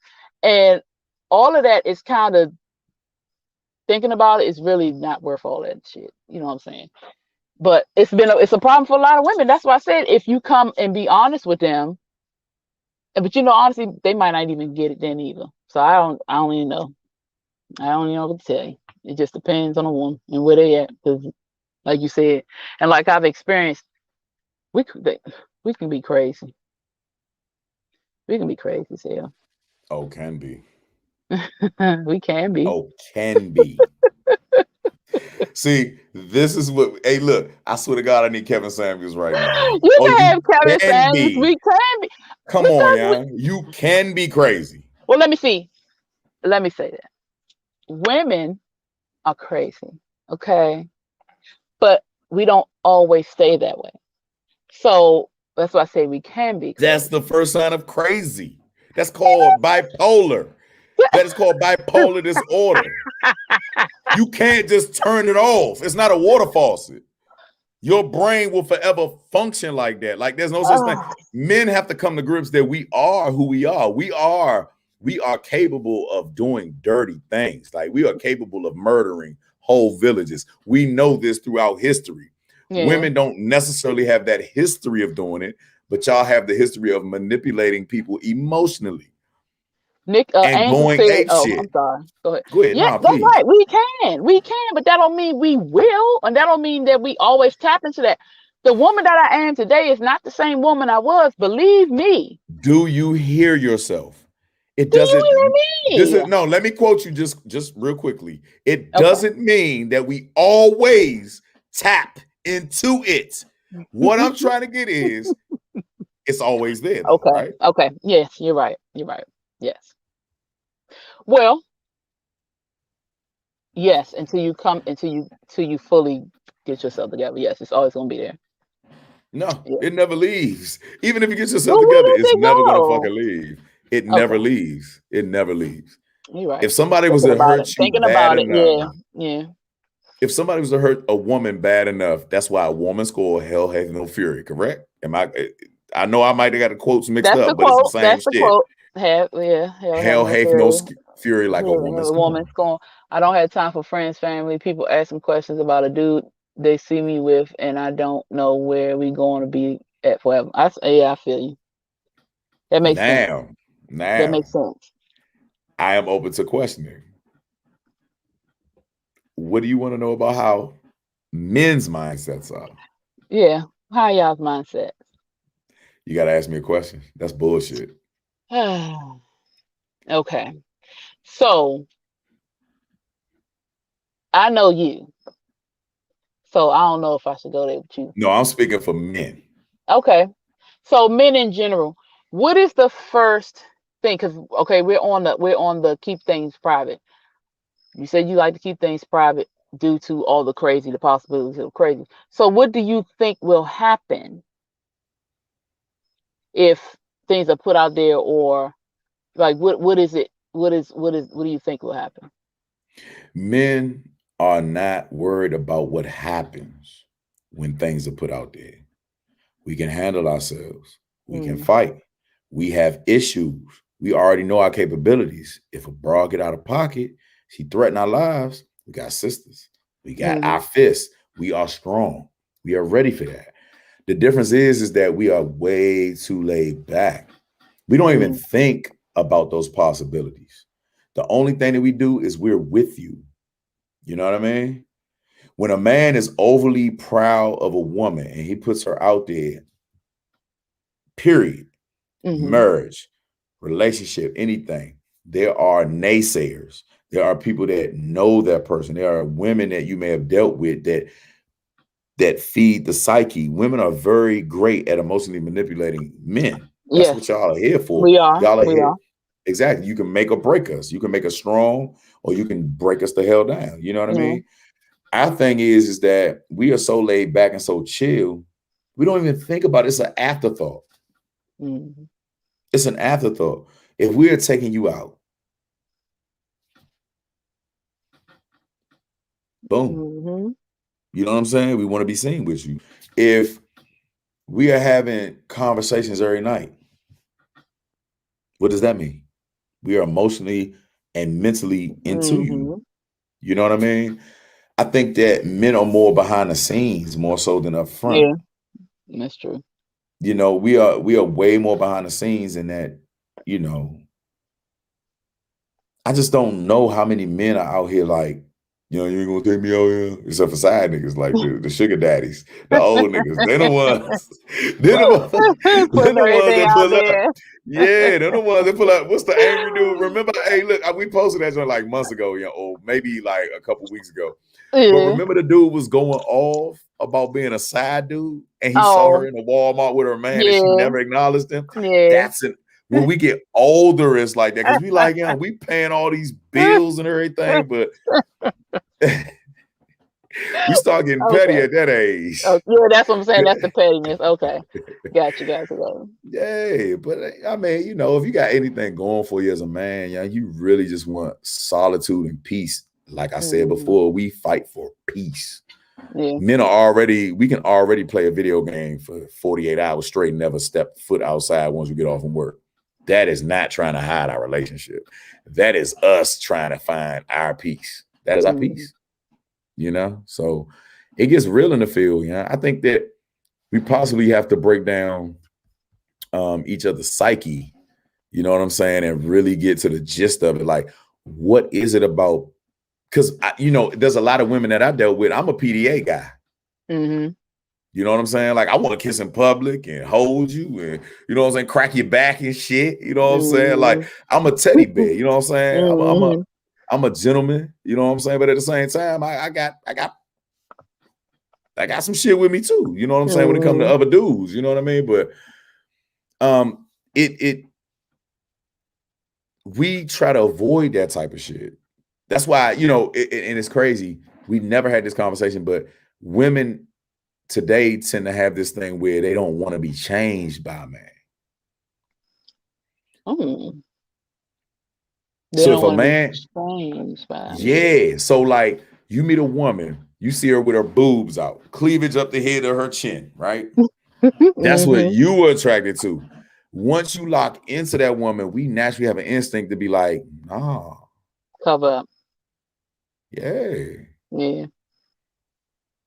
And all of that is kind of thinking about it is really not worth all that shit. You know what I'm saying? But it's a problem for a lot of women. That's why I said if you come and be honest with them, but honestly, they might not even get it then either. So I don't even know. I don't even know what to tell you. It just depends on the woman and where they at. Because like you said, and like I've experienced, we we can be crazy. We can be crazy as hell. Oh, can be. We can be. Oh, can be. See, this is what. Hey, look. I swear to God, I need Kevin Samuels right now. You Oh, can you have Kevin can Samuels. be. We can be. Come on, Because yeah. You can be crazy. well, let me see. Let me say that women are crazy. Okay, but we don't always stay that way. So that's why I say we can be That's crazy. the first sign of crazy. That's called bipolar. That is called bipolar disorder. You can't just turn it off. It's not a water faucet. Your brain will forever function like that. Like there's no such thing. Oh, Men have to come to grips that we are who we are. We are capable of doing dirty things. Like we are capable of murdering whole villages. We know this throughout history. yeah. Women don't necessarily have that history of doing it, but y'all have the history of manipulating people emotionally Nick and Angel going said, ape "Oh, shit. I'm sorry. Go ahead." Go ahead. Yeah, Nah, that's please. right. We can, but that don't mean we will, and that don't mean that we always tap into that. The woman that I am today is not the same woman I was. Believe me. Do you hear yourself? It Do you doesn't. This hear is me? no. Let me quote you just real quickly. It Okay. doesn't mean that we always tap into it. What I'm trying to get is it's always there though, Okay. right? Okay. Yes, you're right. You're right. Yes. Well, yes. Until you fully get yourself together. Yes, it's always gonna be there. No, Yeah. it never leaves. Even if you get yourself Well, where together, does it's it never gonna go? fucking leave. It Okay. never leaves. It never leaves. You're right. If somebody was Thinking to about it. hurt you Thinking bad about it. enough, Yeah. Yeah. if somebody was to hurt a woman bad enough, that's why a woman's called hell hath no fury, correct? Am I know I might have got the quotes mixed That's the up, but it's the quote. same That's the shit. quote. Hell have Hell no hath no fury. fury like a Yeah, have woman's a woman scorn. scorn. I don't have time for friends, family. People asking questions about a dude they see me with, and I don't know where we going to be at forever. Yeah, I feel you. That makes sense. Now, That now, makes sense. I am open to questioning. What do you want to know about how men's mindsets are? Yeah. How y'all's mindset? You got to ask me a question. That's bullshit. Okay. So I know you. So I don't know if I should go there with you. No, I'm speaking for men. Okay. So men in general, what is the first thing? Because okay, we're on the keep things private. You said you like to keep things private due to all the possibilities of crazy. So what do you think will happen if things are put out there, or like what is it? What do you think will happen? Men are not worried about what happens when things are put out there. We can handle ourselves. We can Mm, fight. We have issues. We already know our capabilities. If a broad get out of pocket, she threaten our lives. We got sisters. We got mm, our fists. We are strong. We are ready for that. The difference is that we are way too laid back. We don't even mm, think about those possibilities. The only thing that we do is we're with you. You know what I mean? When a man is overly proud of a woman and he puts her out there, period, mm-hmm, marriage, relationship, anything, there are naysayers. There are people that know that person. There are women that you may have dealt with that feed the psyche. Women are very great at emotionally manipulating men. That's what yes, y'all are here for. we are. Y'all are We here. are. Exactly. You can make or break us. You can make us strong or you can break us the hell down. You know what I Yeah. mean? Our thing is that we are so laid back and so chill, we don't even think about it. It's an afterthought. Mm-hmm, It's an afterthought. If we are taking you out, boom. mm-hmm, You know what I'm saying? We want to be seen with you. If we are having conversations every night, What does that mean? We are emotionally and mentally into you. Mm-hmm. You know what I mean? I think that men are more behind the scenes more so than up front. Yeah, that's true. You know, we are way more behind the scenes in that, you know, I just don't know how many men are out here like, you ain't gonna take me out here. Except for side niggas like the sugar daddies, the old niggas. They the ones, they the ones, they Putting the ones everything that out pull up. there. Yeah, they're the ones that pull up. What's the angry dude? Remember, hey, look, we posted that joint like months ago, or maybe like a couple weeks ago. But Yeah. remember the dude was going off about being a side dude and he saw her Oh, in the Walmart with her man and she yeah, never acknowledged him. yeah. That's it. When we get older, it's like that because we like, we paying all these bills and everything, but we start getting petty Okay. at that Oh, age. yeah, that's what I'm saying. That's the pettiness. Okay. Got you. Yeah, but I mean, if you got anything going for you as a man, you really just want solitude and peace. Like I said Mm-hmm. before, we fight for peace. Yeah. We can already play a video game for 48 hours straight and never step foot outside once we get off from work. That is not trying to hide our relationship. That is us trying to find our peace. That is our Mm-hmm. peace, So it gets real in the field. I think that we possibly have to break down each other's psyche, you know what I'm saying, and really get to the gist of it. Like, what is it about? Because, there's a lot of women that I dealt with. I'm a PDA guy. Mm-hmm. You know what I'm saying? Like, I want to kiss in public and hold you and, what I'm saying, crack your back and shit. You know what I'm saying? Like, Mm-hmm. I'm a teddy bear. You know what I'm saying? Mm-hmm. I'm a gentleman. You know what I'm saying? But at the same time, I got some shit with me too. You know what I'm saying? When it comes to Mm-hmm. other dudes, you know what I mean? But it we try to avoid that type of shit. That's why, and it's crazy. We never had this conversation, but women today tend to have this thing where they don't want to be changed by a man. Mm. They So don't if a want to be man, changed by me. yeah, so like you meet a woman, you see her with her boobs out, cleavage up the head of her chin, right? That's what Mm-hmm. you were attracted to. Once you lock into that woman, we naturally have an instinct to be like, nah, Cover up. yeah, Yeah.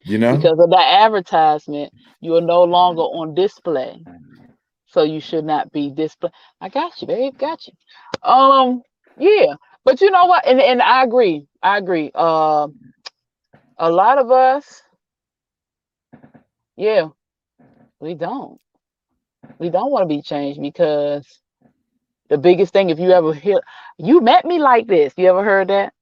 you know? Because of that advertisement, you are no longer on display. So you should not be display. I got you, babe. Got you. Yeah. But you know what? And I agree. I agree. A lot of us, yeah, we don't. We don't want to be changed because the biggest thing, if you ever hear, you met me like this. You ever heard that?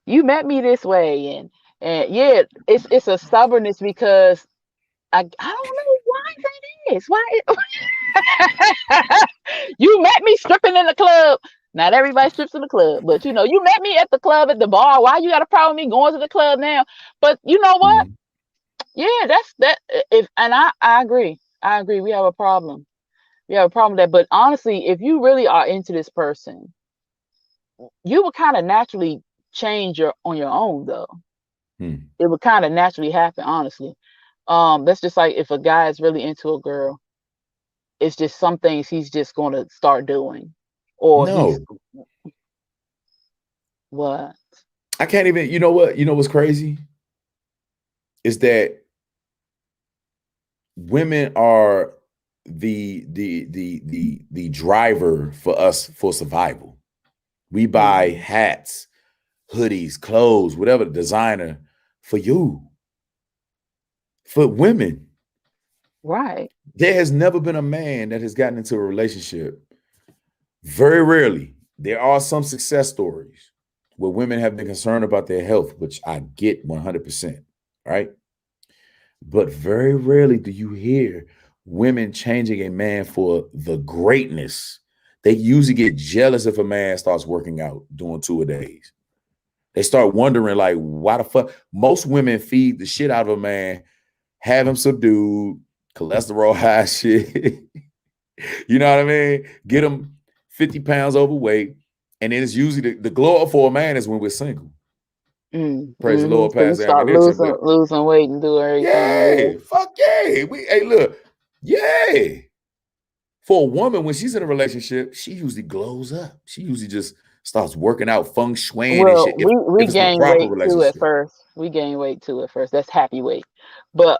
You met me this way, and yeah, it's a stubbornness because I don't know why that is. Why you met me stripping in the club. Not everybody strips in the club, but you met me at the club at the bar. Why you got a problem with me going to the club now? But you know what? Mhm. Yeah, that's that. If and I agree. I agree. We have a problem. We have a problem with that. But honestly, if you really are into this person, you would kind of naturally change your on your own though. Hmm. It would kind of naturally happen, honestly. That's just like if a guy is really into a girl, it's just some things he's just going to start doing, or he's No, what? I can't even. You know what? You know what's crazy is that women are the driver for us for survival. We buy Mm, hats, hoodies, clothes, whatever designer for you, for women. right. There has never been a man that has gotten into a relationship. Very rarely. There are some success stories where women have been concerned about their health, which I get 100%, right? But very rarely do you hear women changing a man for the greatness. They usually get jealous if a man starts working out, doing 2 a days. They start wondering, like, why the fuck? Most women feed the shit out of a man, have him subdued, cholesterol high shit. You know what I mean? Get him 50 pounds overweight. And then it's usually the glow up for a man is when we're single. Praise the Mm-hmm. Lord, So you past start ammunition. But losing weight and do everything. Yeah. yeah, fuck yeah. Hey, look, yeah. For a woman, when she's in a relationship, she usually glows up. She usually just starts working out, feng shuiing and Well, shit. we If it's the gain proper weight too at relationship. first. We gain weight too at first. That's happy weight. But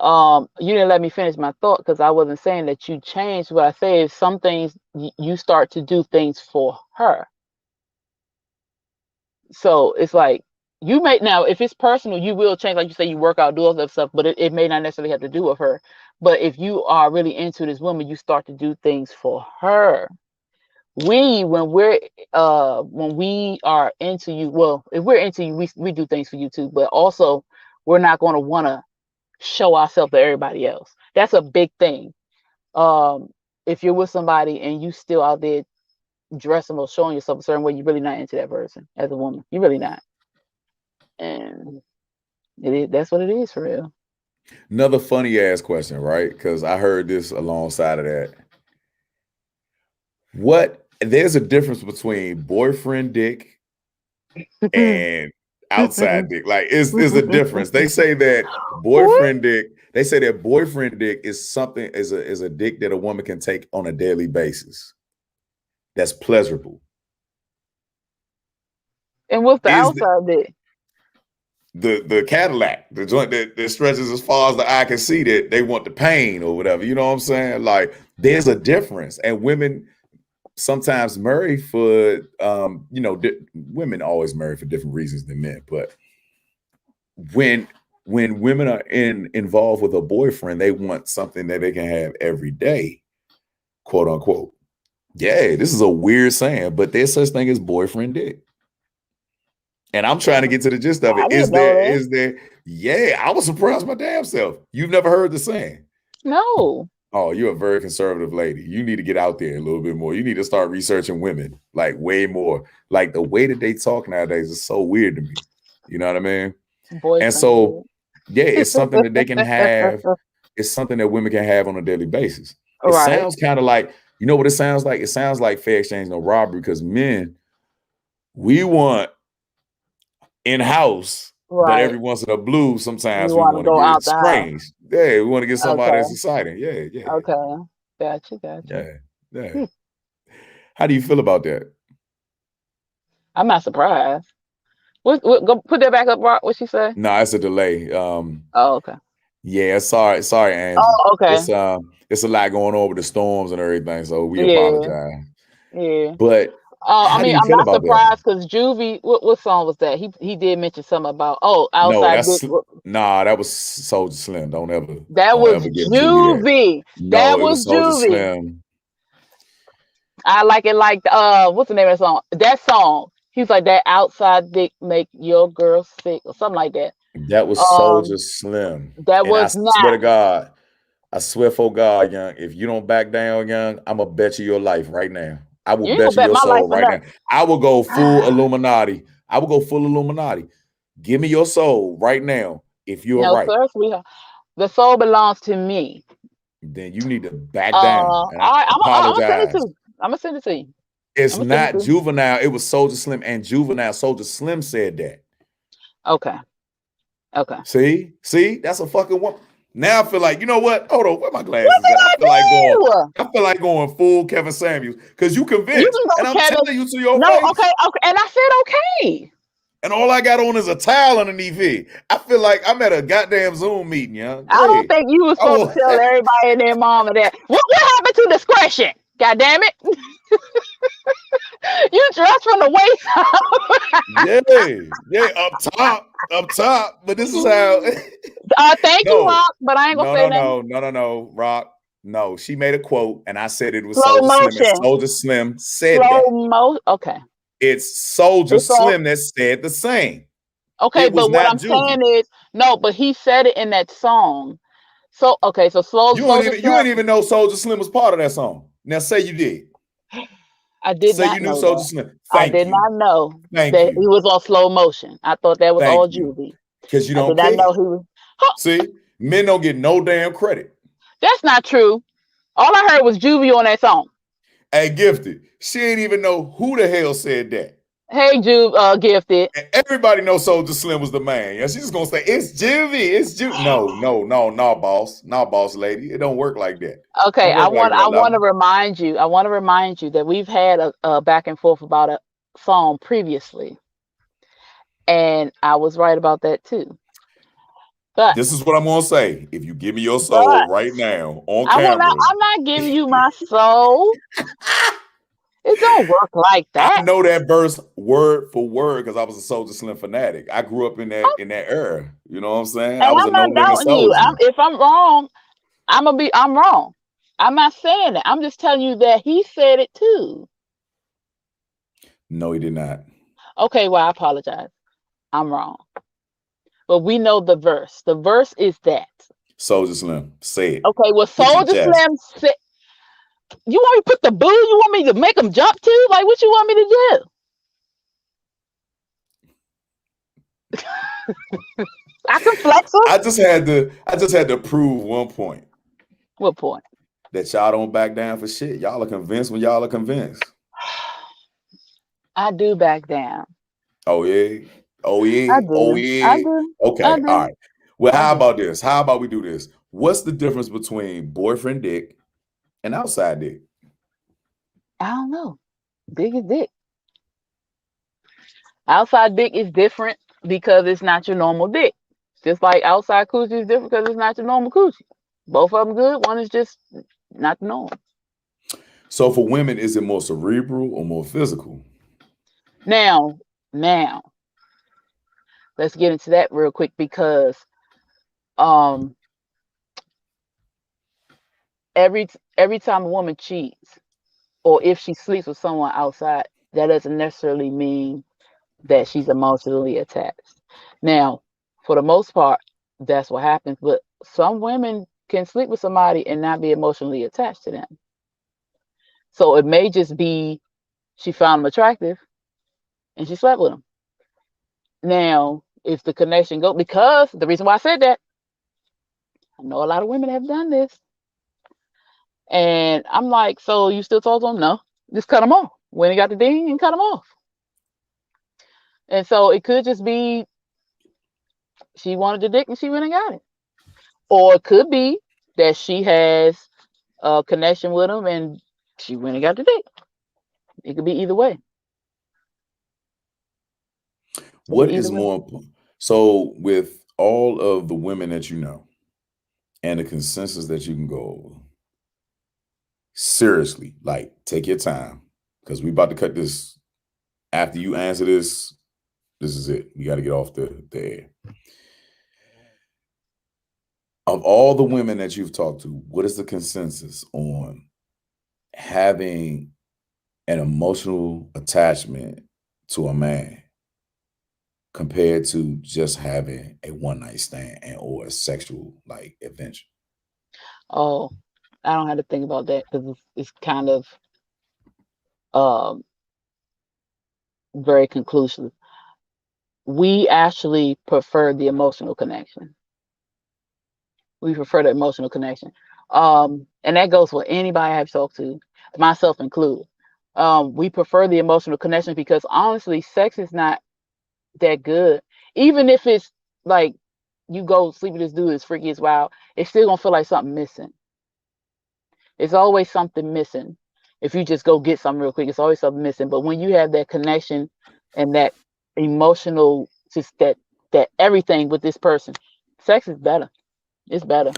you didn't let me finish my thought because I wasn't saying that you changed. What I say is some things you start to do things for her. So it's like you may now if it's personal, you will change. Like you say, you work out, do all that stuff, but it may not necessarily have to do with her. But if you are really into this woman, you start to do things for her. When we are into you, well, if we're into you, we do things for you too, but also we're not going to want to show ourselves to everybody else. That's a big thing. um if you're with somebody and you still out there dressing or showing yourself a certain way, you're really not into that person as a woman. You're really not. And that's what it is for real. Another funny ass question, right? Because I heard this alongside of that. There's a difference between boyfriend dick and outside dick. Like is a difference. They say that What? boyfriend dick is something is a dick that a woman can take on a daily basis. That's pleasurable. And what's the Is outside dick? the Cadillac, the joint that stretches as far as the eye can see, that they want the pain or whatever. You know what I'm saying? Like there's a difference, and women sometimes marry for women always marry for different reasons than men, but when women are involved with a boyfriend, they want something that they can have every day, quote unquote. Yeah, this is a weird saying, but there's such thing as boyfriend dick. And I'm trying to get to the gist of I it. didn't know that. Yeah, I was surprised my damn self. You've never heard the saying. No. Oh, you're a very conservative lady. You need to get out there a little bit more. You need to start researching women, like way more. Like the way that they talk nowadays is so weird to me. You know what I mean? And so, Boyfriend yeah, it's something that they can dick. have. It's something that women can have on a daily basis. It Right. sounds kind of like, you know what it sounds like? It sounds like fair exchange, no robbery, because men, we want in-house, but Right. every once in a blue, You sometimes we want to want to go get out the house. strange. Yeah, we want to get somebody that's Okay. exciting. Yeah, yeah, Okay. Gotcha. yeah, yeah. Hmm. How do you feel about that? I'm not surprised. What, go put that back up, Rock. What she say? No, it's a delay. Oh, okay. Yeah, sorry, Angie. Oh, okay. It's a lot going on with the storms and everything, so we Yeah, apologize. yeah. But I how do mean, you I'm feel not about that? surprised because Juvie. What song was that? He did mention something about No, outside dick. nah, that was Soldier Slim. That Don't was ever give Juvie that. Juvie. No, That it was was Soldier Juvie. Slim. I like it like what's the name of that song? That song. He's like that outside dick make your girl sick or something like that. That was Soldier Um, Slim. that And I was swear to not. God, I swear for God, young, if you don't back down, young, I'm gonna bet you your life right now. I will You ain't bet gonna you bet your my life soul for right now. nothing. I will go full Illuminati. I will go full Illuminati. Give me your soul right now. If you're No, right, sir, sweetheart. The soul belongs to me. then you need to back down. And I All right, I'm gonna send it to apologize. you. I'm gonna send it to you. It's I'm gonna send it not to you. Juvenile. It was Soldier Slim and Juvenile. Soldier Slim said that. Okay, okay. See, that's a fucking woman. Now I feel like, you know what? Hold on, where my What glasses did at? I do? I feel like going full Kevin Samuels because you You convinced, can go, and I'm Kevin. telling you to your No, face, okay, and I said okay. and all I got on is a towel underneath here. I feel like I'm at a goddamn Zoom meeting, young. I don't Hey, think you were supposed to oh, tell everybody and their mama that. What happened to discretion? God damn it! You dressed from the waist up. yeah, yeah, up top. But this is how. Thank you, No, Rock, but I ain't gonna say nothing. no, Rock. No, she made a quote, and I said it was Slow Soldier Slim, and motion. Soldier Slim said Slow that. mo. Okay, It's Soldier it's all Slim that said the same. okay. It was But what not I'm saying Juvie. is no. But he said it in that song. So okay, so slow soldier You Slim. ain't even know Soldier Slim was part of that song. Now say you did. I did Say you not knew know Soldier that. Slim. I Thank did you. not know Thank that he you. was on slow motion. I thought that was Thank all you. Juvie. Because you I did don't not know care. he was. Huh, See, men don't get no damn credit. that's not true. All I heard was Juvie on that song. Hey, Gifted, she ain't even know who the hell said that. Hey, Jude, Gifted. And everybody knows Soldier Slim was the man. Yeah, she's just gonna say it's Juvie, it's Juvie. No, boss, no, boss lady. It don't work like that. Okay, Don't work like I that, want to Lama. remind you. I want to remind you that we've had a back and forth about a song previously, and I was right about that too. But This is what I'm gonna say. If you give me your soul but right now on I will not. camera, I'm not giving you my soul. It don't work like I that. know that verse word for word because I was a Soldier Slim fanatic. I grew up in Oh, that era. You know what I'm saying? I and was I'm a No not Limit doubting you. Soldier. If I'm wrong, I'm wrong. I'm not saying that. I'm just telling you that he said it too. No, he did not. Okay, well, I apologize. I'm wrong. But we know the verse. The verse is that. Soldier Slim, say it Okay, well, with your Soldier chest. Slim said, you want me to put the boo? You want me to make them jump too? Like, what you want me to do? I can flex them. I just had to prove one point What point? that y'all don't back down for shit. Y'all are convinced when y'all are convinced. I do back down. Oh yeah. Oh I yeah. Oh do. I yeah. do. I Okay. All do. right. Well, I how do. about this? How about we do this? What's the difference between boyfriend dick and outside dick? I don't know. Dick is dick. Outside dick is different because it's not your normal dick. Just like outside coochie is different because it's not your normal coochie. Both of them good. One is just not the norm. So for women, is it more cerebral or more physical? Now, now, let's get into that real quick because um every time a woman cheats or if she sleeps with someone outside, that doesn't necessarily mean that she's emotionally attached. Now, for the most part, that's what happens. But some women can sleep with somebody and not be emotionally attached to them. So it may just be she found him attractive and she slept with him. Now, if the connection go because the reason why I said that, I know a lot of women have done this. And I'm like, so you still talk to him? No. Just cut him off. When he got the ding and cut him off. And so it could just be she wanted the dick and she went and got it. Or it could be that she has a connection with him and she went and got the dick. It could be either way. It could What be either is way. more important? So with all of the women that you know and the consensus that you can go over, seriously, like take your time because we about to cut this. After you answer this, this is it. We got to get off the air. Of all the women that you've talked to, what is the consensus on having an emotional attachment to a man compared to just having a one night stand and or a sexual like adventure? Oh, I don't have to think about that because it's kind of um, very conclusive. We actually prefer the emotional connection. We prefer the emotional connection. And that goes for anybody I've talked to, myself included. We prefer the emotional connection because honestly, sex is not that good. Even if it's like you go sleep with this dude, it's freaky as wild, it's still gonna feel like something missing. It's always something missing. If you just go get something real quick, it's always something missing. But when you have that connection and that emotional, just that everything with this person, sex is better. It's better.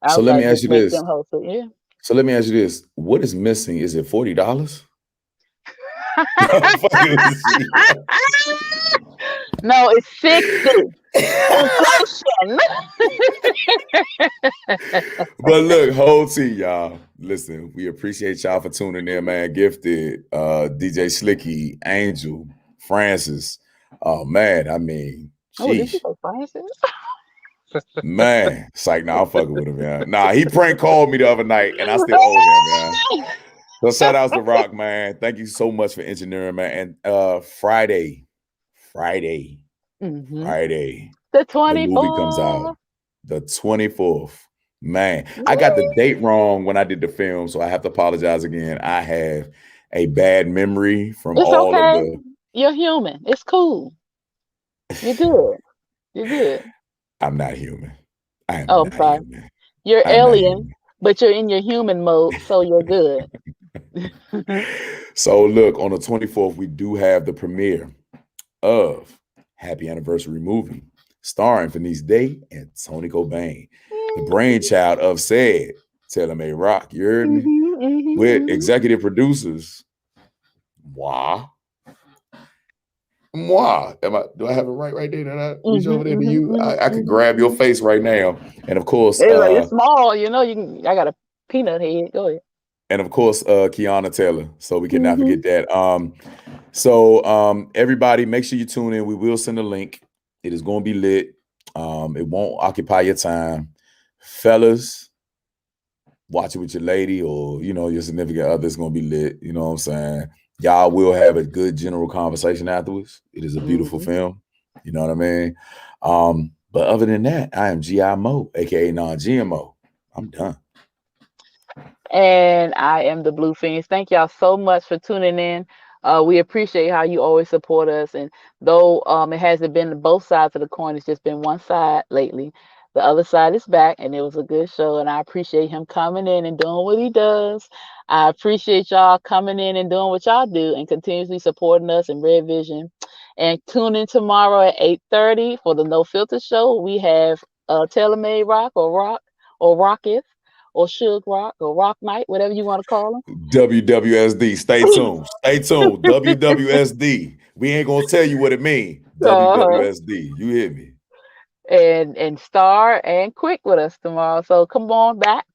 So let me Outside ask just you makes this. them whole. So yeah. So let me ask you this. What is missing? Is it $40? I'm fucking with you. No, it's 60. Inflation. But look, whole T, y'all. Listen, we appreciate y'all for tuning in, man. Gifted, DJ Slicky, Angel, Francis. Oh man, I mean, Oh, did you sheesh. say Francis? Man, it's like, nah, I'm fucking with him, man. Nah, he prank called me the other night and I still owe him, yeah. So shout outs to Rock, man. Thank you so much for engineering, man. And Friday, Mm-hmm. Friday, The the movie comes 24th. out. The 24th. Man, I got the date wrong when I did the film, so I have to apologize again. I have a bad memory from It's all of okay. You're human. It's cool. You're good. You're good. I'm not human. I am Oh, I'm not sorry. human. You're I am not alien, human. but you're in your human mode, so you're good. So look, on the 24th, we do have the premiere of Happy Anniversary movie, starring Venice Day and Tony Cobain, the brainchild of said Taylor May Rock. You heard me? With executive producers, moi, moi. Do I have it right there? Did I reach over there to you? I could grab your face right now. And of course, It's like it's small, you know. You can. I got a peanut head. Go ahead. Kiana Taylor. So we cannot forget that. So everybody, make sure you tune in. We will send a link. It is going to be lit. It won't occupy your time. Fellas, watch it with your lady or your significant other. It's going to be lit. You know what I'm saying? Y'all will have a good general conversation afterwards. It is a beautiful film. You know what I mean? But other than that, I am G.I Mo, aka non-GMO. I'm done. And I am the Blue Phoenix. Thank y'all so much for tuning in. We appreciate how you always support us. And though it hasn't been both sides of the coin, it's just been one side lately. The other side is back, and it was a good show. And I appreciate him coming in and doing what he does. I appreciate y'all coming in and doing what y'all do and continuously supporting us in Red Vision. And tune in tomorrow at 8:30 for the No Filter Show. We have Taylor Made Rock or Rocketh or Suge Rock or Rock Night, whatever you want to call them. WWSD. Stay tuned. Stay tuned. WWSD. We ain't gonna tell you what it means. WWSD. You hear me? And Star and Quick with us tomorrow. So come on back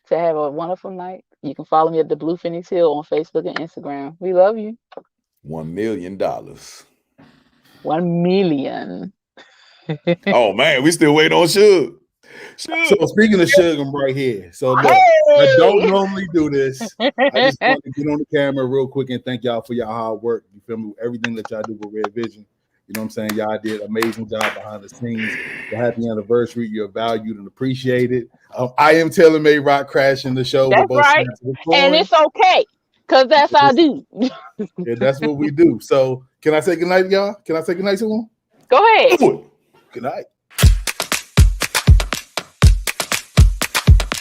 to have a wonderful night. You can follow me at the Blue Phoenix Hill on Facebook and Instagram. We love you. $1 million. 1 million. Oh man, we still waiting on Suge. So Suge. speaking of sugar, I'm right here. So look, I don't Hey! normally do this. I just want to get on the camera real quick and thank y'all for your hard work. You feel me? Everything that y'all do with Red Vision. You know what I'm saying? Y'all did an amazing job behind the scenes. The happy anniversary. You're valued and appreciated. I am Taylor May Rock crashing the show with That's both right. sides of the And coin. it's okay. Because that's our dude. Yeah, that's what we do. So can I say goodnight, y'all? Can I say goodnight to them? Go ahead. Do it. Good night.